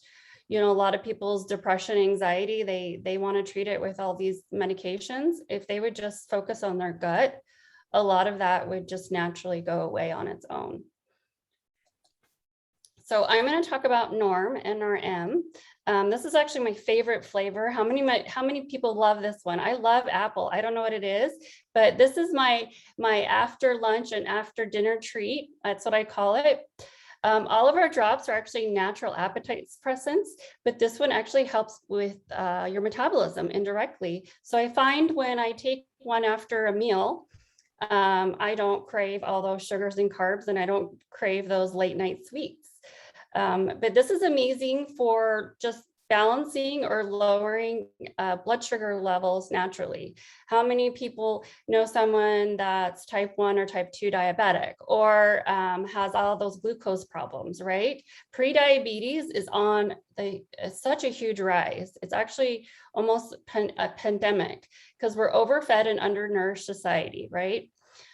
a lot of people's depression, anxiety. They want to treat it with all these medications. If they would just focus on their gut, a lot of that would just naturally go away on its own. So I'm going to talk about Norm, NRM. This is actually my favorite flavor. How many people love this one? I love apple. I don't know what it is, but this is my after lunch and after dinner treat. That's what I call it. All of our drops are actually natural appetite suppressants, but this one actually helps with your metabolism indirectly. So I find when I take one after a meal, I don't crave all those sugars and carbs, and I don't crave those late night sweets. But this is amazing for just balancing or lowering blood sugar levels naturally. How many people know someone that's type 1 or type 2 diabetic, or has all those glucose problems, right? Prediabetes is on such a huge rise. It's actually almost a pandemic because we're overfed and undernourished society, right?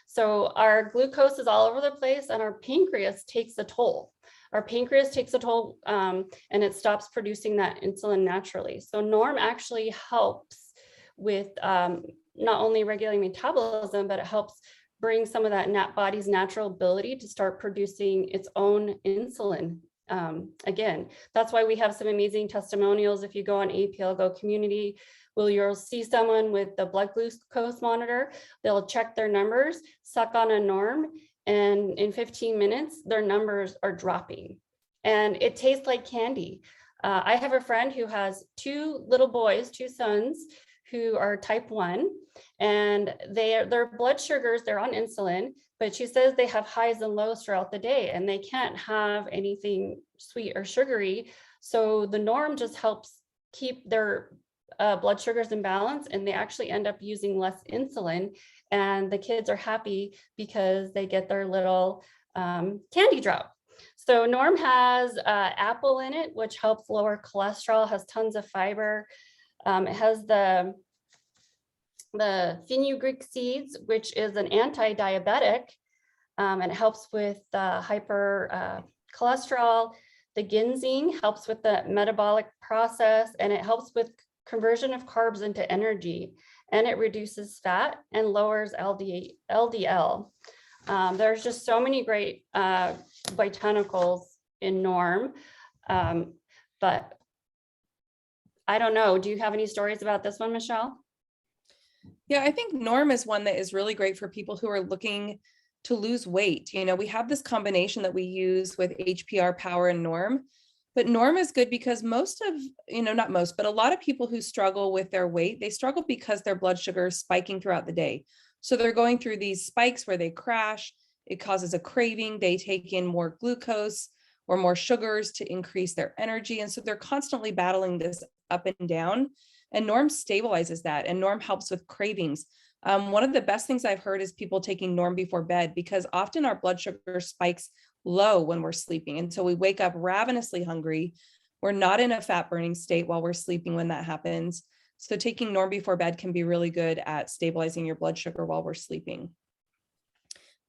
So our glucose is all over the place, and our pancreas takes a toll. Our pancreas takes a toll and it stops producing that insulin naturally. So Norm actually helps with not only regulating metabolism, but it helps bring some of that body's natural ability to start producing its own insulin. Again, that's why we have some amazing testimonials. If you go on APL GO community, you'll see someone with the blood glucose monitor. They'll check their numbers, suck on a Norm, and in 15 minutes, their numbers are dropping. And it tastes like candy. I have a friend who has two little boys, two sons, who are type 1, and their blood sugars, they're on insulin, but she says they have highs and lows throughout the day, and they can't have anything sweet or sugary. So the Norm just helps keep their blood sugars in balance, and they actually end up using less insulin, and the kids are happy because they get their little candy drop. So Norm has apple in it, which helps lower cholesterol, has tons of fiber. It has the fenugreek seeds, which is an anti-diabetic, and it helps with hyper cholesterol. The ginseng helps with the metabolic process, and it helps with conversion of carbs into energy, and it reduces fat and lowers LDL. There's just so many great botanicals in Norm, but I don't know. Do you have any stories about this one, Mishel? Yeah, I think Norm is one that is really great for people who are looking to lose weight. We have this combination that we use with HPR, Power, and Norm. But Norm is good because most of, not most, but a lot of people who struggle with their weight, they struggle because their blood sugar is spiking throughout the day. So they're going through these spikes where they crash. It causes a craving. They take in more glucose, or more sugars to increase their energy. And so they're constantly battling this up and down. And Norm stabilizes that, and Norm helps with cravings. One of the best things I've heard is people taking Norm before bed, because often our blood sugar spikes low when we're sleeping. And so we wake up ravenously hungry. We're not in a fat burning state while we're sleeping when that happens. So taking Norm before bed can be really good at stabilizing your blood sugar while we're sleeping.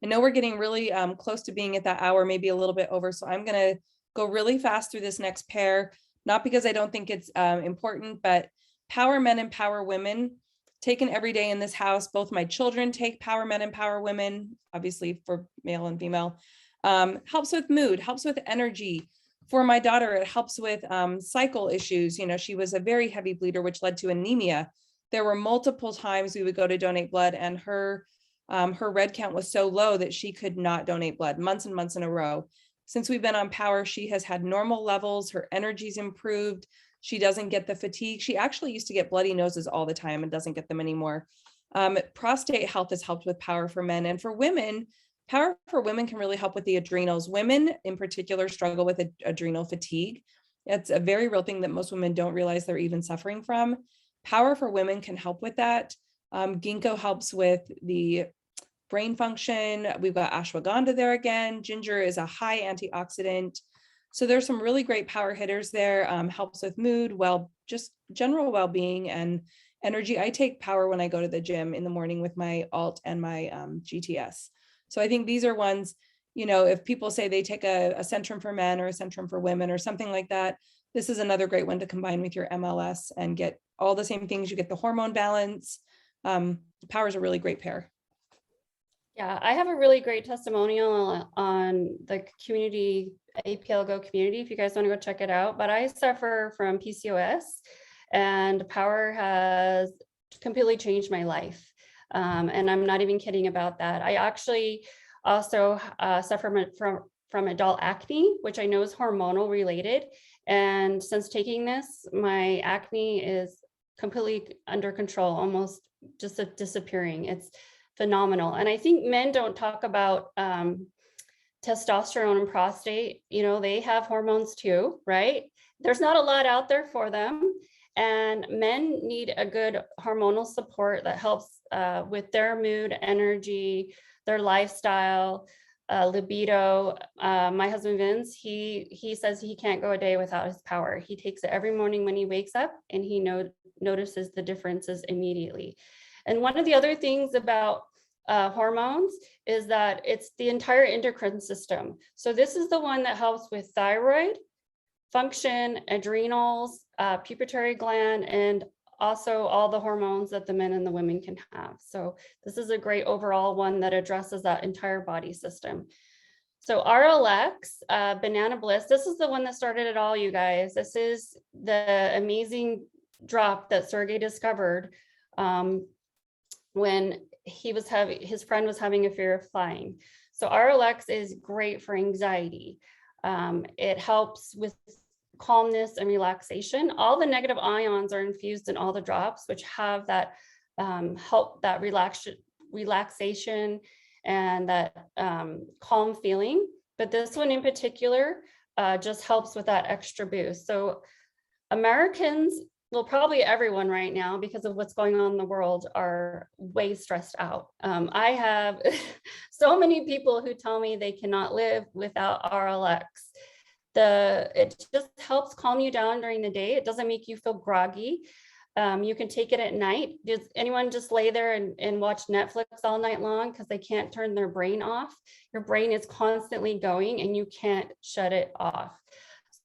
I know we're getting really close to being at that hour, maybe a little bit over. So I'm going to go really fast through this next pair, not because I don't think it's important, but Power Men and Power Women, taken every day in this house. Both my children take Power Men and Power Women, obviously for male and female. Helps with mood, helps with energy. For my daughter, it helps with cycle issues. You know, she was a very heavy bleeder, which led to anemia. There were multiple times we would go to donate blood, and her red count was so low that she could not donate blood, months and months in a row. Since we've been on Power, she has had normal levels. Her energy's improved. She doesn't get the fatigue. She actually used to get bloody noses all the time and doesn't get them anymore. Prostate health has helped with Power for Men. And for women, Power for Women can really help with the adrenals. Women in particular struggle with adrenal fatigue. It's a very real thing that most women don't realize they're even suffering from. Power for Women can help with that. Ginkgo helps with the brain function. We've got ashwagandha there again. Ginger is a high antioxidant. So there's some really great power hitters there. Helps with mood, just general well-being and energy. I take Power when I go to the gym in the morning with my alt and my GTS. So I think these are ones, you know, if people say they take a Centrum for Men or a Centrum for Women or something like that, this is another great one to combine with your MLS and get all the same things. You get the hormone balance. Power is a really great pair. Yeah, I have a really great testimonial on the community, APL GO community, if you guys want to go check it out. But I suffer from PCOS, and Power has completely changed my life. And I'm not even kidding about that. I actually also suffer from adult acne, which I know is hormonal related. And since taking this, my acne is completely under control, almost just disappearing. It's phenomenal. And I think men don't talk about testosterone and prostate. You know, they have hormones too, right? There's not a lot out there for them. And men need a good hormonal support that helps with their mood, energy, their lifestyle, libido. My husband Vince, he says he can't go a day without his Power. He takes it every morning when he wakes up, and he notices the differences immediately. And one of the other things about hormones is that it's the entire endocrine system. So this is the one that helps with thyroid function, adrenals, pituitary gland, and also all the hormones that the men and the women can have. So this is a great overall one that addresses that entire body system. So RLX, Banana Bliss, this is the one that started it all, you guys. This is the amazing drop that Sergey discovered when his friend was having a fear of flying. So RLX is great for anxiety. It helps with calmness and relaxation. All the negative ions are infused in all the drops, which have that help that relaxation and that calm feeling. But this one in particular just helps with that extra boost. So Americans, well, probably everyone right now, because of what's going on in the world, are way stressed out. I have so many people who tell me they cannot live without RLX. It just helps calm you down during the day. It doesn't make you feel groggy. You can take it at night. Does anyone just lay there and watch Netflix all night long because they can't turn their brain off? Your brain is constantly going and you can't shut it off.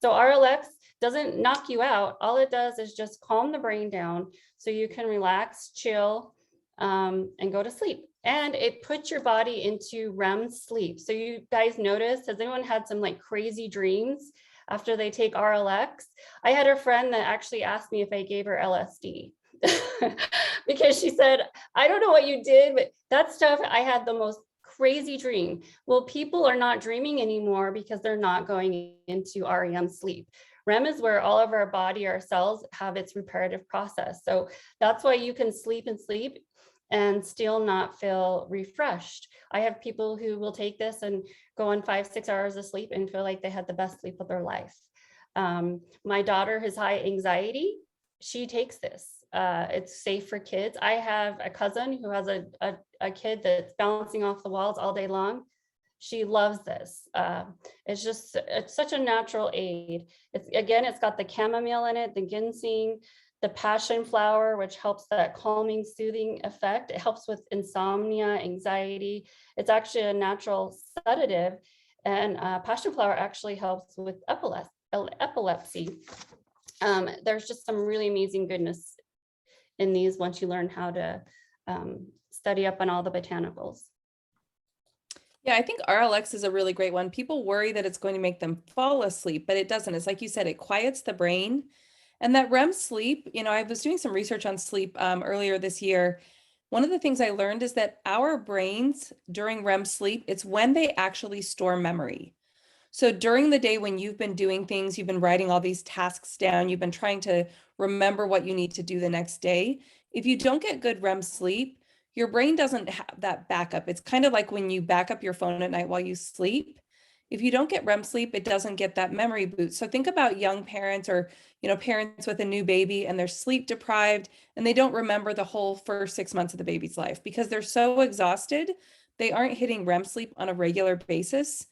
So RLX doesn't knock you out. All it does is just calm the brain down so you can relax, chill, and go to sleep. And it puts your body into REM sleep. So you guys notice, has anyone had some like crazy dreams after they take RLX? I had a friend that actually asked me if I gave her LSD because she said, I don't know what you did, but that stuff, I had the most crazy dream. Well, people are not dreaming anymore because they're not going into REM sleep. REM is where all of our body, our cells have its reparative process. So that's why you can sleep and sleep. and still not feel refreshed. I have people who will take this and go on 5-6 hours of sleep and feel like they had the best sleep of their life. My daughter has high anxiety. She takes this. It's safe for kids. I have a cousin who has a kid that's bouncing off the walls all day long. She loves this. It's such a natural aid. It's got the chamomile in it, the ginseng, the passion flower, which helps that calming, soothing effect. It helps with insomnia, anxiety. It's actually a natural sedative. And passion flower actually helps with epilepsy. There's just some really amazing goodness in these once you learn how to study up on all the botanicals. Yeah, I think RLX is a really great one. People worry that it's going to make them fall asleep, but it doesn't. It's like you said, it quiets the brain. And that REM sleep, I was doing some research on sleep earlier this year. One of the things I learned is that our brains during REM sleep, it's when they actually store memory. So during the day when you've been doing things, you've been writing all these tasks down, you've been trying to remember what you need to do the next day. If you don't get good REM sleep, your brain doesn't have that backup. It's kind of like when you back up your phone at night while you sleep. If you don't get REM sleep, it doesn't get that memory boost. So think about young parents or, parents with a new baby and they're sleep deprived and they don't remember the whole first 6 months of the baby's life because they're so exhausted. They aren't hitting REM sleep on a regular basis.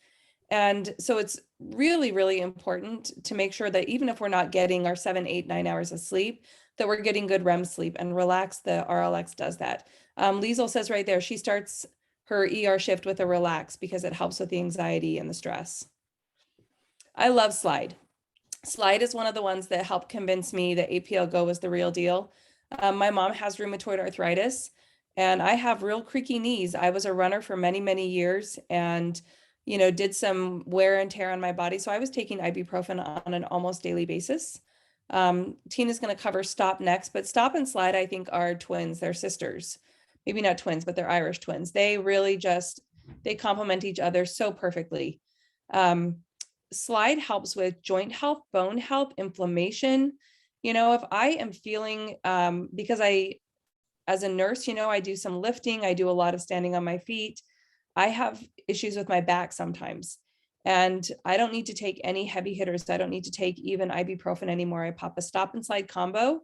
And so it's really, really important to make sure that even if we're not getting our 7, 8, 9 hours of sleep, that we're getting good REM sleep, and Relax, the RLX does that. Liesel says right there, she starts her ER shift with a Relax because it helps with the anxiety and the stress. I love Slide. Slide is one of the ones that helped convince me that APL GO was the real deal. My mom has rheumatoid arthritis and I have real creaky knees. I was a runner for many, many years and did some wear and tear on my body. So I was taking ibuprofen on an almost daily basis. Tina's going to cover Stop next, but Stop and Slide, I think, are twins. They're sisters. Maybe not twins, but they're Irish twins. They really they complement each other so perfectly. Slide helps with joint health, bone health, inflammation. If I am feeling, because as a nurse, I do some lifting, I do a lot of standing on my feet. I have issues with my back sometimes, and I don't need to take any heavy hitters. I don't need to take even ibuprofen anymore. I pop a Stop and Slide combo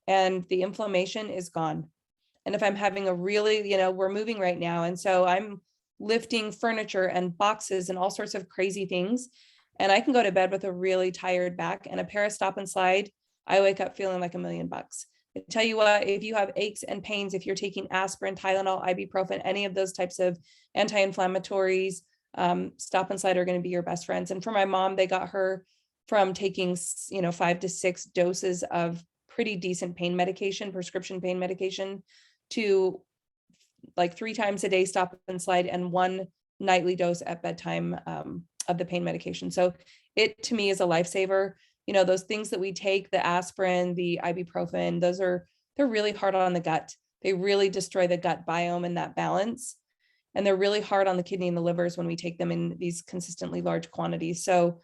and the inflammation is gone. And if I'm having a really, we're moving right now. And so I'm lifting furniture and boxes and all sorts of crazy things. And I can go to bed with a really tired back and a pair of Stop and Slide. I wake up feeling like $1 million. I tell you what, if you have aches and pains, if you're taking aspirin, Tylenol, ibuprofen, any of those types of anti-inflammatories, Stop and Slide are going to be your best friends. And for my mom, they got her from taking, 5 to 6 doses of pretty decent pain medication, prescription pain medication, to like 3 times a day Stop and Slide and 1 nightly dose at bedtime of the pain medication. So it to me is a lifesaver. Those things that we take, the aspirin, the ibuprofen, they're really hard on the gut. They really destroy the gut biome and that balance. And they're really hard on the kidney and the livers when we take them in these consistently large quantities. So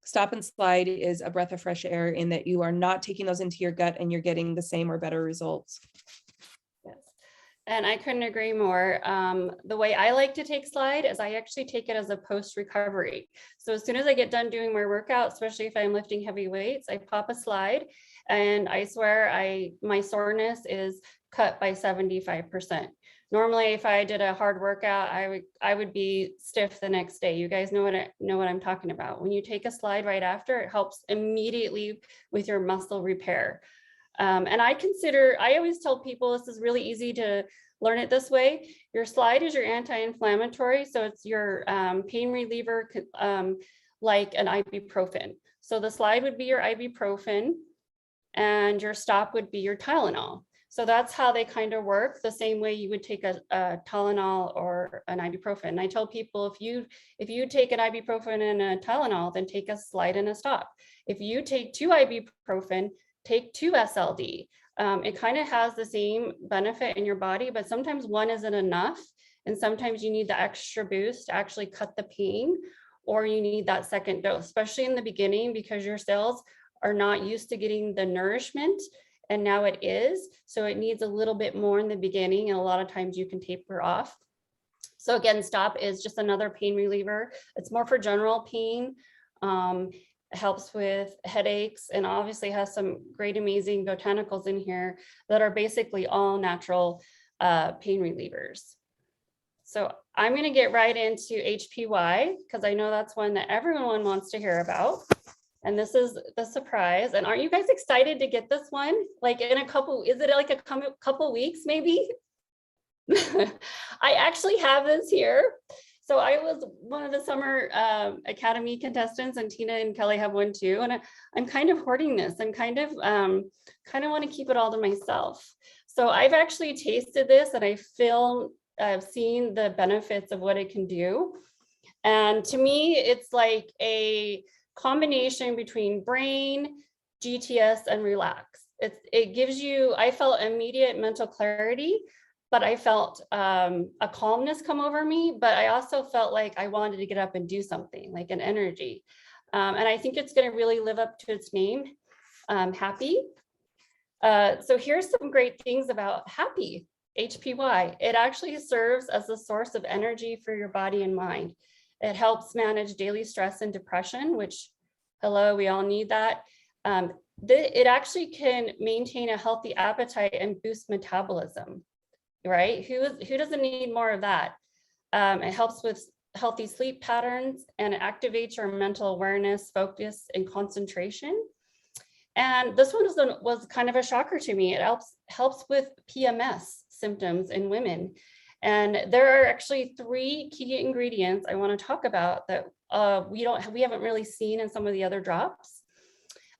Stop and Slide is a breath of fresh air in that you are not taking those into your gut and you're getting the same or better results. Yes. And I couldn't agree more. The way I like to take Slide is I actually take it as a post-recovery. So as soon as I get done doing my workout, especially if I'm lifting heavy weights, I pop a Slide and I swear my soreness is cut by 75%. Normally, if I did a hard workout, I would be stiff the next day. You guys know what I'm talking about. When you take a Slide right after, it helps immediately with your muscle repair. And I always tell people this is really easy to learn it this way. Your Slide is your anti-inflammatory. So it's your pain reliever, like an ibuprofen. So the Slide would be your ibuprofen and your Stop would be your Tylenol. So that's how they kind of work, the same way you would take a Tylenol or an ibuprofen. And I tell people, if you take an ibuprofen and a Tylenol, then take a Slide and a Stop. If you take 2 ibuprofen, take 2 SLD. It kind of has the same benefit in your body, but sometimes one isn't enough. And sometimes you need the extra boost to actually cut the pain, or you need that second dose, especially in the beginning, because your cells are not used to getting the nourishment and now it is. So it needs a little bit more in the beginning, and a lot of times you can taper off. So again, Stop is just another pain reliever. It's more for general pain. It helps with headaches, and obviously has some great, amazing botanicals in here that are basically all natural pain relievers. So I'm going to get right into HPY because I know that's one that everyone wants to hear about. And this is the surprise. And aren't you guys excited to get this one? Like in a couple, is it like a couple weeks maybe? I actually have this here. So I was one of the summer academy contestants, and Tina and Kelly have one too. And I'm kind of hoarding this. I'm kind of want to keep it all to myself. So I've actually tasted this, and I've seen the benefits of what it can do. And to me, it's like a combination between brain, GTS, and relax. It gives you, I felt immediate mental clarity, but I felt a calmness come over me, but I also felt like I wanted to get up and do something, like an energy. And I think it's going to really live up to its name, Happy. So here's some great things about Happy, HPY. It actually serves as a source of energy for your body and mind. It helps manage daily stress and depression, which, hello, we all need that. It actually can maintain a healthy appetite and boost metabolism, right? Who doesn't need more of that? It helps with healthy sleep patterns, and it activates your mental awareness, focus, and concentration. And this one was kind of a shocker to me. It helps with PMS symptoms in women. And there are actually 3 key ingredients I want to talk about that we haven't really seen in some of the other drops.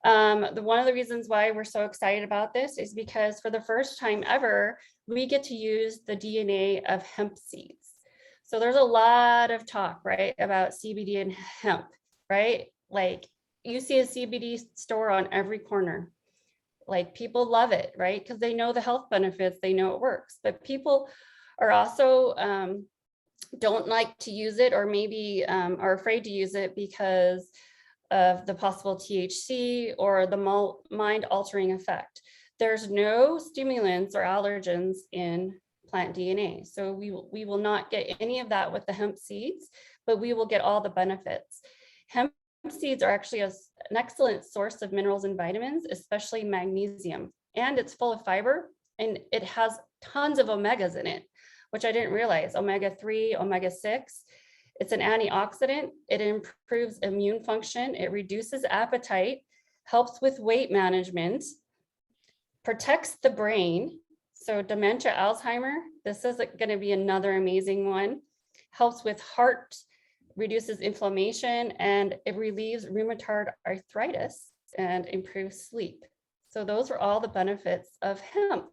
One of the reasons why we're so excited about this is because for the first time ever, we get to use the DNA of hemp seeds. So there's a lot of talk, right, about CBD and hemp, right? Like you see a CBD store on every corner. Like people love it, right? Because they know the health benefits, they know it works, but people are also don't like to use it, or maybe are afraid to use it because of the possible THC or the mind-altering effect. There's no stimulants or allergens in plant DNA. So we will not get any of that with the hemp seeds, but we will get all the benefits. Hemp seeds are actually an excellent source of minerals and vitamins, especially magnesium, and it's full of fiber, and it has tons of omegas in it, which I didn't realize, omega-3, omega-6. It's an antioxidant. It improves immune function. It reduces appetite, helps with weight management, protects the brain. So dementia, Alzheimer, this is going to be another amazing one. Helps with heart, reduces inflammation, and it relieves rheumatoid arthritis and improves sleep. So those are all the benefits of hemp.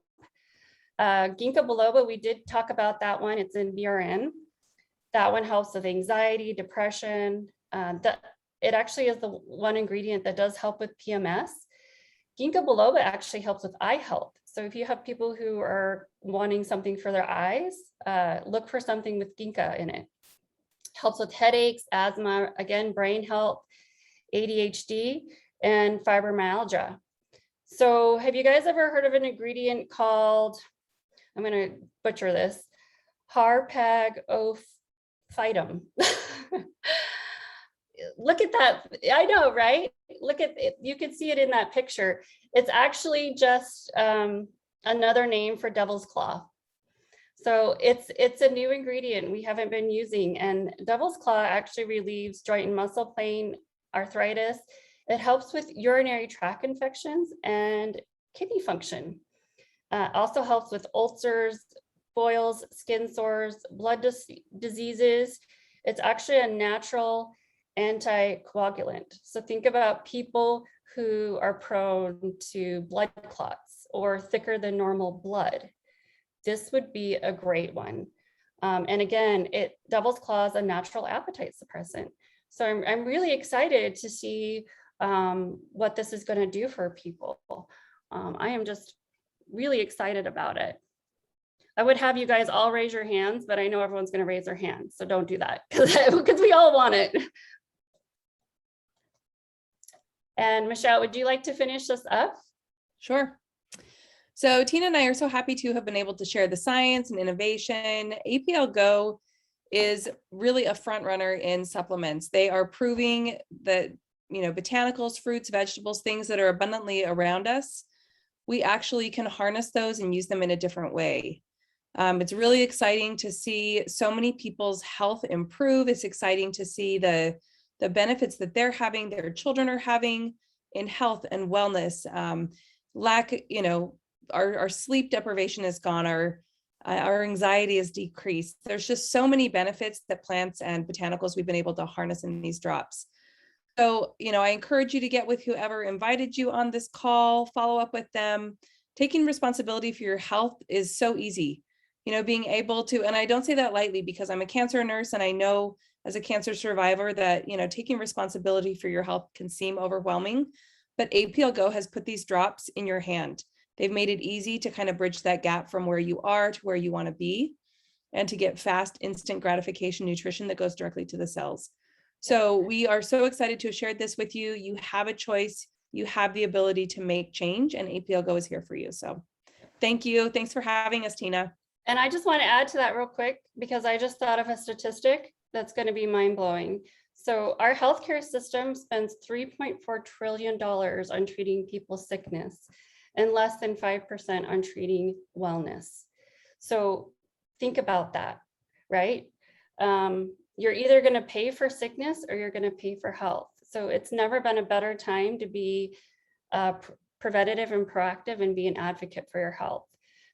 Ginkgo biloba, we did talk about that one. It's in BRN. That one helps with anxiety, depression. It actually is the one ingredient that does help with PMS. Ginkgo biloba actually helps with eye health. So if you have people who are wanting something for their eyes, look for something with ginkgo in it. Helps with headaches, asthma, again, brain health, ADHD, and fibromyalgia. So have you guys ever heard of an ingredient called, I'm going to butcher this, APLGO? Look at that. I know, right? Look at it. You can see it in that picture. It's actually just another name for devil's claw. So it's a new ingredient we haven't been using, and devil's claw actually relieves joint and muscle pain, arthritis. It helps with urinary tract infections and kidney function. Also helps with ulcers, boils, skin sores, blood diseases. It's actually a natural anticoagulant. So think about people who are prone to blood clots or thicker than normal blood. This would be a great one. And again, devil's claw is a natural appetite suppressant. So I'm really excited to see what this is going to do for people. I am just really excited about it. I would have you guys all raise your hands, but I know everyone's going to raise their hands, so don't do that because we all want it. And Mishel, would you like to finish this up? Sure. So Tina and I are so happy to have been able to share the science and innovation. APL GO is really a front runner in supplements. They are proving that, botanicals, fruits, vegetables, things that are abundantly around us, we actually can harness those and use them in a different way. It's really exciting to see so many people's health improve. It's exciting to see the benefits that they're having, their children are having in health and wellness. Our sleep deprivation is gone. Our anxiety is decreased. There's just so many benefits that plants and botanicals we've been able to harness in these drops. So, I encourage you to get with whoever invited you on this call, follow up with them. Taking responsibility for your health is so easy. Being able to, and I don't say that lightly because I'm a cancer nurse and I know as a cancer survivor that, taking responsibility for your health can seem overwhelming, but APL GO has put these drops in your hand. They've made it easy to kind of bridge that gap from where you are to where you want to be and to get fast, instant gratification nutrition that goes directly to the cells. So we are so excited to have shared this with you. You have a choice. You have the ability to make change, and APL GO is here for you. So thank you. Thanks for having us, Tina. And I just want to add to that real quick, because I just thought of a statistic that's going to be mind-blowing. So our healthcare system spends $3.4 trillion on treating people's sickness and less than 5% on treating wellness. So think about that, right? You're either going to pay for sickness or you're going to pay for health. So it's never been a better time to be preventative and proactive and be an advocate for your health.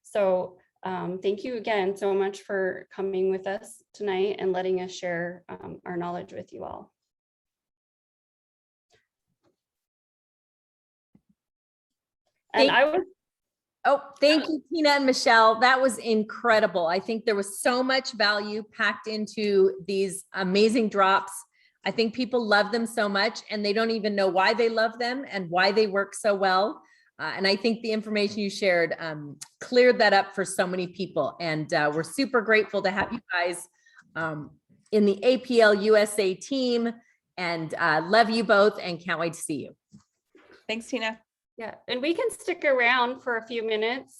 So thank you again so much for coming with us tonight and letting us share our knowledge with you all. And thank you, Tina and Mishel. That was incredible. I think there was so much value packed into these amazing drops. I think people love them so much and they don't even know why they love them and why they work so well. And I think the information you shared cleared that up for so many people. And we're super grateful to have you guys in the APL USA team, and love you both and can't wait to see you. Thanks, Tina. Yeah, and we can stick around for a few minutes